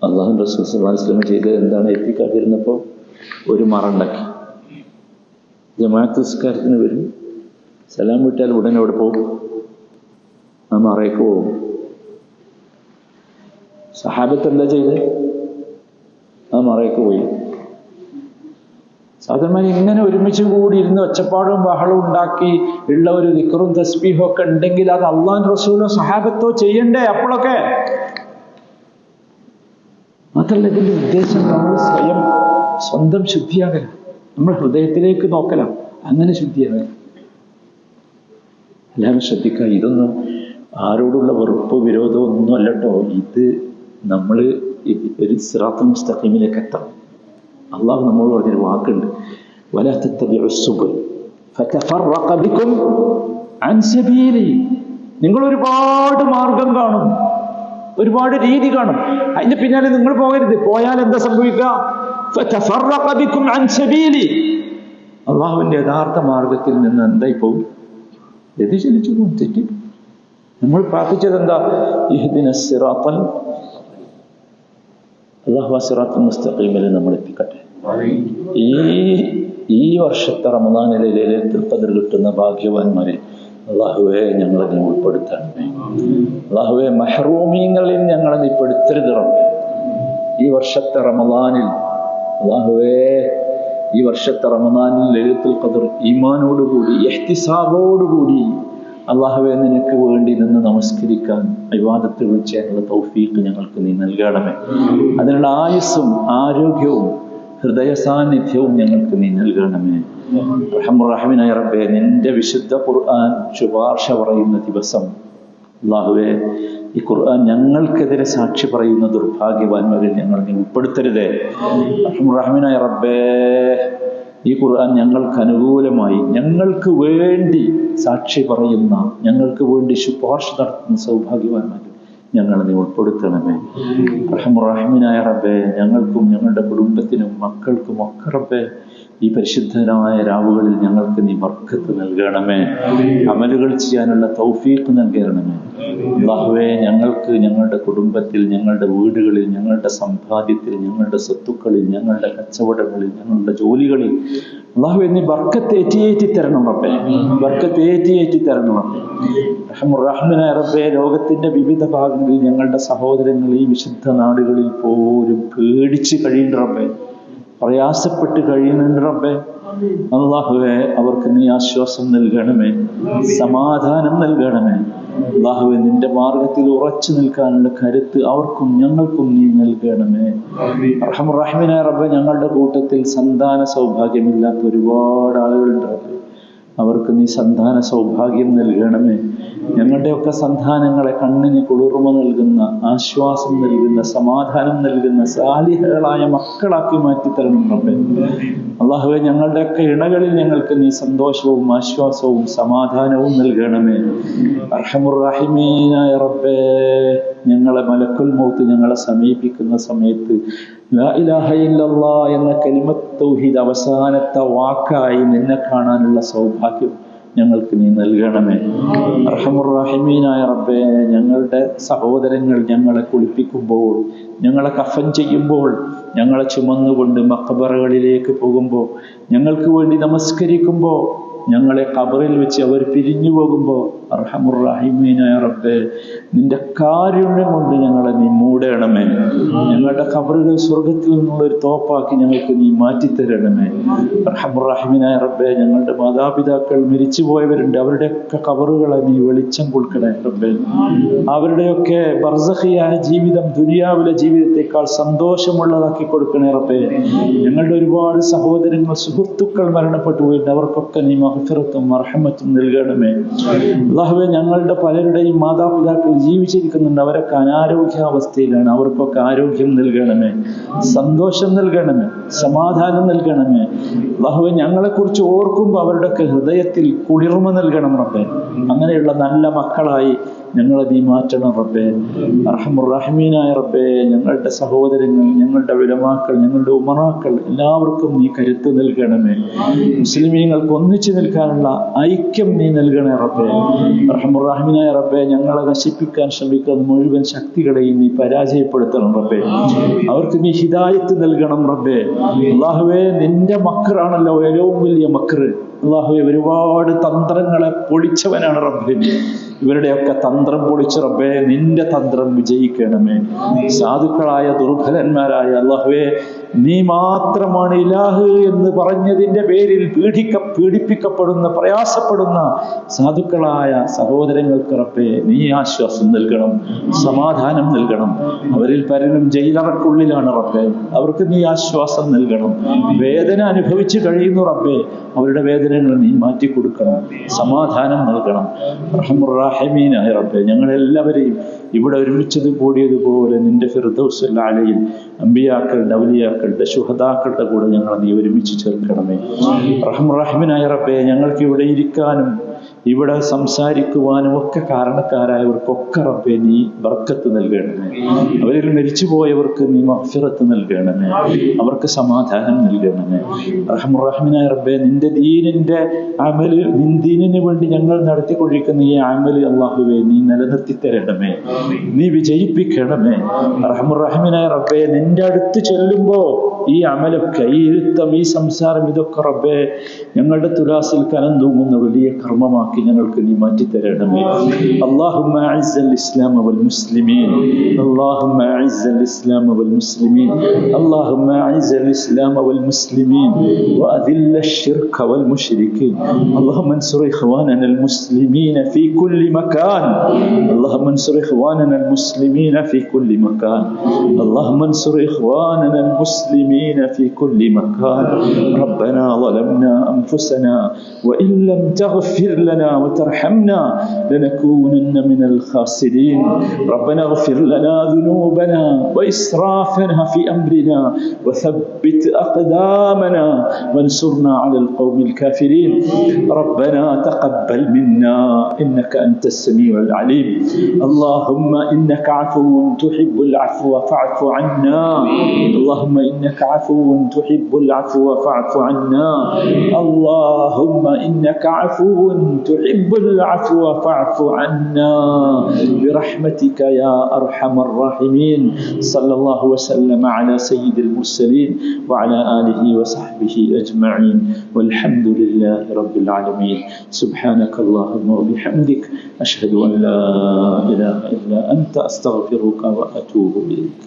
അള്ളാഹു റസൂൽ സ്വല്ലല്ലാഹു അലൈഹി വസല്ലം ചെയ്തത് എന്താണ്? എത്തിക്കാതിരുന്നപ്പോൾ ഒരു മറുണ്ടാക്കി. ജമാഅത്ത് നിസ്കാരത്തിന് വരും, സലാം വിട്ടാൽ ഉടനെ അവിടെ പോകും, ആ മറയ്ക്ക് പോകും. സഹാബത്ത് എന്താ ചെയ്ത്? ആ മറയ്ക്ക് പോയി. സാധാരണ ഇങ്ങനെ ഒരുമിച്ച് കൂടി ഇരുന്ന് ഒച്ചപ്പാടും ബഹളവും ഉണ്ടാക്കി ഉള്ള ഒരു ദിക്റും തസ്ബീഹും ഒക്കെ ഉണ്ടെങ്കിൽ അത് അള്ളാഹു റസൂലോ സഹാബത്തോ ചെയ്യണ്ടേ അപ്പോഴൊക്കെ? മാത്രമല്ല, ഇതിൻ്റെ ഉദ്ദേശം നമ്മൾ സ്വന്തം ശുദ്ധിയാകല, നമ്മൾ ഹൃദയത്തിലേക്ക് നോക്കല, അങ്ങനെ ശുദ്ധിയാകല. എല്ലാവരും ശ്രദ്ധിക്കുക. ഇതൊന്നും ആരോടുള്ള വെറുപ്പ് വിരോധവും ഒന്നും അല്ലട്ടോ. ഇത് നമ്മൾ ഒരു സിറാത്തുൽ മുസ്തഖീമിലേക്ക് എത്തണം. അള്ളാഹു നമ്മളോട് പറഞ്ഞൊരു വാക്കുണ്ട്, വലാ തത്തബിഉ സുബുൽ ഫതഫറഖ ബികും അൻ സബീലി. നിങ്ങൾ ഒരുപാട് മാർഗം കാണും, ഒരുപാട് രീതി കാണും, അതിന്റെ പിന്നാലെ നിങ്ങൾ പോകരുത്. പോയാൽ എന്താ സംഭവിക്കുക? ഫതഫറഖ ബികും അൻ സബീലി. അള്ളാഹുവിന്റെ യഥാർത്ഥ മാർഗത്തിൽ നിന്ന് എന്തായി പോകും? വ്യതിചലിച്ചു പോകും, തെറ്റി. നമ്മൾ പ്രാർത്ഥിച്ചത് എന്താ? ഇഹ്ദിനസ് സിറാത്തൽ, അല്ലാഹു സിറാത്തുൽ മുസ്തഖീമിൽ നമ്മൾ എത്തിക്കട്ടെ. ഈ വർഷത്തെ റമദാനിലെ ലൈലത്തുൽ ഖദ്ർ കിട്ടുന്ന ഭാഗ്യവാന്മാരിൽ അല്ലാഹുവേ ഞങ്ങളെ നീ ഉൾപ്പെടുത്തണമേ. അല്ലാഹുവേ മഹ്റൂമീങ്ങളിൽ ഞങ്ങളെ നീ പെടുത്തരുത് റബ്ബേ. ഈ വർഷത്തെ റമദാനിൽ അല്ലാഹുവേ, ഈ വർഷത്തെ റമദാനിൽ ലൈലത്തുൽ ഖദ്ർ ഈമാനോടുകൂടി ഇഹ്തിസാബോടുകൂടി അല്ലാഹുവേ നിനക്ക് വേണ്ടി നിന്ന് നമസ്കരിക്കാൻ, ഇബാദത്തുകൾ ചെയ്യാനുള്ള തൗഫീഖ് ഞങ്ങൾക്ക് നീ നൽകണമേ. അതിനുള്ള ആയുസ്സും ആരോഗ്യവും ഹൃദയ സാന്നിധ്യവും ഞങ്ങൾക്ക് നീ നൽകണമേ. റഹ്മാനായ റബ്ബേ, നിന്റെ വിശുദ്ധ ഖുർആൻ ശുപാർശ പറയുന്ന ദിവസം അല്ലാഹുവേ, ഈ ഖുർആൻ ഞങ്ങൾക്കെതിരെ സാക്ഷി പറയുന്ന ദുർഭാഗ്യവാന്മാരിൽ ഞങ്ങൾ നീ ഉൾപ്പെടുത്തരുതേ. റഹ്മാനായ റബ്ബേ, ഈ ഖുർആൻ ഞങ്ങൾക്ക് അനുകൂലമായി ഞങ്ങൾക്ക് വേണ്ടി സാക്ഷി പറയുന്ന, ഞങ്ങൾക്ക് വേണ്ടി ശുപാർശ നടത്തുന്ന സൗഭാഗ്യവാന്മാരിൽ ഞങ്ങളെ നീ ഉൾപ്പെടുത്തണമേ. റഹ്മാനായ റബ്ബേ, ഞങ്ങൾക്കും ഞങ്ങളുടെ കുടുംബത്തിനും മക്കൾക്കും ഒക്കെ റബ്ബേ ഈ പരിശുദ്ധമായ രാവുകളിൽ ഞങ്ങൾക്ക് നീ ബർക്കത്ത് നൽകണമേ. അമലുകൾ ചെയ്യാനുള്ള തൗഫീഖ് നൽകണമേ. അല്ലാഹുവേ, ഞങ്ങൾക്ക് ഞങ്ങളുടെ കുടുംബത്തിൽ, ഞങ്ങളുടെ വീടുകളിൽ, ഞങ്ങളുടെ സമ്പാദ്യത്തിൽ, ഞങ്ങളുടെ സ്വത്തുക്കളിൽ, ഞങ്ങളുടെ കച്ചവടങ്ങളിൽ, ഞങ്ങളുടെ ജോലികളിൽ അല്ലാഹുവേ നീ ബർക്കത്ത് ഏറ്റി തരണം റബ്ബേ. ബർക്കത്ത് ഏറ്റി തരണം റബ്ബേ. റഹ്മാനായ റബ്ബേ, ലോകത്തിന്റെ വിവിധ ഭാഗങ്ങളിൽ ഞങ്ങളുടെ സഹോദരങ്ങൾ ഈ വിശുദ്ധ നാടുകളിൽ പോലും പേടിച്ച് കഴിയുന്ന റബ്ബേ, പ്രയാസപ്പെട്ട് കഴിയുന്നുണ്ട് റബ്ബേ. അല്ലാഹുവേ, അവർക്ക് നീ ആശ്വാസം നൽകണമേ, സമാധാനം നൽകണമേ. അല്ലാഹുവേ, നിന്റെ മാർഗത്തിൽ ഉറച്ചു നിൽക്കാനുള്ള കരുത്ത് അവർക്കും ഞങ്ങൾക്കും നീ നൽകണമേ. റഹ്മാനായ റബ്ബേ, ഞങ്ങളുടെ കൂട്ടത്തിൽ സന്താന സൗഭാഗ്യമില്ലാത്ത ഒരുപാട് ആളുകളുണ്ട് റബ്ബേ. അവർക്ക് നീ സന്താന സൗഭാഗ്യം നൽകണമേ. ഞങ്ങളുടെയൊക്കെ സന്താനങ്ങളെ കണ്ണിന് കുളിർമ നൽകുന്ന, ആശ്വാസം നൽകുന്ന, സമാധാനം നൽകുന്ന സാലിഹകളായ മക്കളാക്കി മാറ്റിത്തരണം റബ്ബേ. അല്ലാഹുവേ, ഞങ്ങളുടെയൊക്കെ ഇണകളിൽ ഞങ്ങൾക്ക് നീ സന്തോഷവും ആശ്വാസവും സമാധാനവും നൽകണമേ. അർഹമുർറഹീമീനായ റബ്ബേ, ഞങ്ങളെ മലക്കുൽ മൗത്ത് ഞങ്ങളെ സമീപിക്കുന്ന സമയത്ത് ലാ ഇലാഹ ഇല്ലല്ലാഹ് എന്ന കലിമത്ത് തൗഹീദ് അവസാനത്തെ വാക്കായി നിന്നെ കാണാനുള്ള സൗഭാഗ്യം ഞങ്ങൾക്ക് നീ നൽകണമേ. അർഹമുർറഹീമീനായ റബ്ബേ, ഞങ്ങളുടെ സഹോദരങ്ങൾ ഞങ്ങളെ കുളിപ്പിക്കുമ്പോൾ, ഞങ്ങളെ കഫൻ ചെയ്യുമ്പോൾ, ഞങ്ങളെ ചുമന്നുകൊണ്ട് മഖബറകളിലേക്ക് പോകുമ്പോൾ, ഞങ്ങൾക്ക് വേണ്ടി നമസ്കരിക്കുമ്പോൾ, ഞങ്ങളെ ഖബറിൽ വെച്ച് അവർ പിരിഞ്ഞു പോകുമ്പോൾ അർഹമുർറഹീമീനായ റബ്ബേ, നിന്റെ കാരുണ്യം കൊണ്ട് ഞങ്ങളെ നീ മൂടണമേ. ഞങ്ങളുടെ ഖബറുകൾ സ്വർഗത്തിൽ നിന്നുള്ള ഒരു തോപ്പാക്കി ഞങ്ങൾക്ക് നീ മാറ്റിത്തരണമേ. അർഹമുർറഹീമീനായ റബ്ബേ, ഞങ്ങളുടെ മാതാപിതാക്കൾ മരിച്ചുപോയവരുണ്ട്, അവരുടെയൊക്കെ ഖബറുകളെ നീ വെളിച്ചം കൊടുക്കണേ റബ്ബേ. അവരുടെയൊക്കെ ബർസഖിയായ ജീവിതം ദുനിയാവിലെ ജീവിതത്തെക്കാൾ സന്തോഷമുള്ളതാക്കി കൊടുക്കണേ റബ്ബേ. ഞങ്ങളുടെ ഒരുപാട് സഹോദരങ്ങൾ, സുഹൃത്തുക്കൾ മരണപ്പെട്ടു പോയിട്ട് അവർക്കൊക്കെ നീ മഗ്ഫിറത്തും റഹ്മത്തും നൽകണമേ. അല്ലാഹുവേ, ഞങ്ങളുടെ പലരുടെയും മാതാപിതാക്കൾ ജീവിച്ചിരിക്കുന്നുണ്ട്, അവരൊക്കെ അനാരോഗ്യാവസ്ഥയിലാണ്, അവർക്കൊക്കെ ആരോഗ്യം നൽകണമേ, സന്തോഷം നൽകണമേ, സമാധാനം നൽകണമേ. അല്ലാഹുവേ, ഞങ്ങളെക്കുറിച്ച് ഓർക്കുമ്പോൾ അവരുടെയൊക്കെ ഹൃദയത്തിൽ കുളിർമ നൽകണം റബ്ബേ. അങ്ങനെയുള്ള നല്ല മക്കളായി ഞങ്ങളെ നീ മാറ്റണം റബ്ബേ. അർഹമുർറഹീമീനായ റബ്ബേ, ഞങ്ങളുടെ സഹോദരങ്ങൾ, ഞങ്ങളുടെ ഉലമാക്കൾ, ഞങ്ങളുടെ ഉമറാക്കൾ എല്ലാവർക്കും നീ കരുത്ത് നൽകണമേ. മുസ്ലിമീങ്ങൾക്ക് ഒന്നിച്ചു നിൽക്കാനുള്ള ഐക്യം നീ നൽകണേ റബ്ബേ. അർഹമുർറഹീമീനായ റബ്ബേ, ഞങ്ങളെ നശിപ്പിക്കാൻ ശ്രമിക്കുന്ന മുഴുവൻ ശക്തികളെയും നീ പരാജയപ്പെടുത്തണം റബ്ബേ. അവർക്ക് നീ ഹിദായത്ത് നൽകണം റബ്ബേ. അല്ലാഹുവേ, നിന്റെ മക്റാണല്ലോ ഏറ്റവും വലിയ മക്റ്. അല്ലാഹുവേ, ഒരുപാട് തന്ത്രങ്ങളെ പൊളിച്ചവനാണ് റബ്ബേ. ഇവരുടെയൊക്കെ തന്ത്രം പൊളിച്ച് റബ്ബേ, നിന്റെ തന്ത്രം വിജയിക്കണമേ. സാധുക്കളായ ദുർബലന്മാരായ അല്ലാഹുവേ, നീ മാത്രമാണ് ഇലാഹ് എന്ന് പറഞ്ഞതിന്റെ പേരിൽ പീഡിപ്പിക്കപ്പെടുന്ന, പ്രയാസപ്പെടുന്ന സാധുക്കളായ സഹോദരങ്ങൾക്ക് റബ്ബേ നീ ആശ്വാസം നൽകണം, സമാധാനം നൽകണം. അവരിൽ പലരും ജയിലറക്കുള്ളിലാണ് റബ്ബേ, അവർക്ക് നീ ആശ്വാസം നൽകണം. വേദന അനുഭവിച്ചു കഴിയുന്നു റബ്ബേ, അവരുടെ വേദനകൾ നീ മാറ്റിക്കൊടുക്കണം, സമാധാനം നൽകണം. റഹ്മാനായ റഹീമീനായ റബ്ബേ, ഞങ്ങളെല്ലാവരെയും ഇവിടെ ഒരുമിച്ചത് കൂടിയതുപോലെ നിന്റെ ഫിർദൗസുൽ അലയിൽ അമ്പിയാക്കളുടെ, ഔലിയാക്കളുടെ, ശുഹദാക്കളുടെ കൂടെ ഞങ്ങളെ നീ ഒരുമിച്ച് ചേർക്കണമേ. റഹീമീനായ റബ്ബേ, ഞങ്ങൾക്ക് ഇവിടെ ഇരിക്കാനും ഇവിടെ സംസാരിക്കുവാനും ഒക്കെ കാരണക്കാരായവർക്കൊക്കെ റബ്ബേ നീ ബർക്കത്ത് നൽകണമേ. അവരിൽ മരിച്ചുപോയവർക്ക് നീ മഗ്ഫിറത്ത് നൽകണമേ, അവർക്ക് സമാധാനം നൽകണമേ. റഹീമീനായ റബ്ബേ, നിന്റെ ദീനിന്റെ അമല്, ദീനിന് വേണ്ടി ഞങ്ങൾ നടത്തിക്കൊണ്ടിരിക്കുന്ന ഈ അമല് അല്ലാഹുവേ നീ നിലനിർത്തി തരണമേ, നീ വിജയിപ്പിക്കണമേ. റഹീമീനായ റബ്ബേ, നിന്റെ അടുത്ത് ചെല്ലുമ്പോ ഈ അമലൊക്കെ, ഈ ഇരുത്തം, ഈ സംസാരം, ഇതൊക്കെ റബ്ബേ ഞങ്ങളുടെ തുലാസിൽ കനം തൂങ്ങുന്ന വലിയ കർമ്മമാക്കി ഞങ്ങൾക്ക് നീ മാറ്റിത്തരണമേ. اللهم أعز الإسلام والمسلمين، اللهم أعز الإسلام والمسلمين، اللهم أعز الإسلام والمسلمين وأذل الشرك والمشركين. اللهم انصر إخواننا المسلمين في كل مكان، اللهم انصر إخواننا المسلمين في كل مكان، اللهم انصر إخواننا المسلمين في كل مكان. ربنا ظلمنا أنفسنا وإن لم تغفر لنا وترحمنا لنكونن من الخاسرين. ربنا اغفر لنا ذنوبنا وإسرافنا في أمرنا وثبت أقدامنا وانصرنا على القوم الكافرين. ربنا تقبل منا إنك أنت السميع العليم. اللهم إنك عفو تحب العفو فاعف عنا، اللهم إنك عفو تحب العفو فاعف عنا، اللهم إنك عفو تحب العفو فاعف عنا برحمتك يا أرحم الراحمين. صلى الله وسلم على سيد المرسلين وعلى آله وصحبه أجمعين، والحمد لله رب العالمين. سبحانك اللهم وبحمدك، أشهد أن لا إله إلا أنت، أستغفرك وأتوب إليك.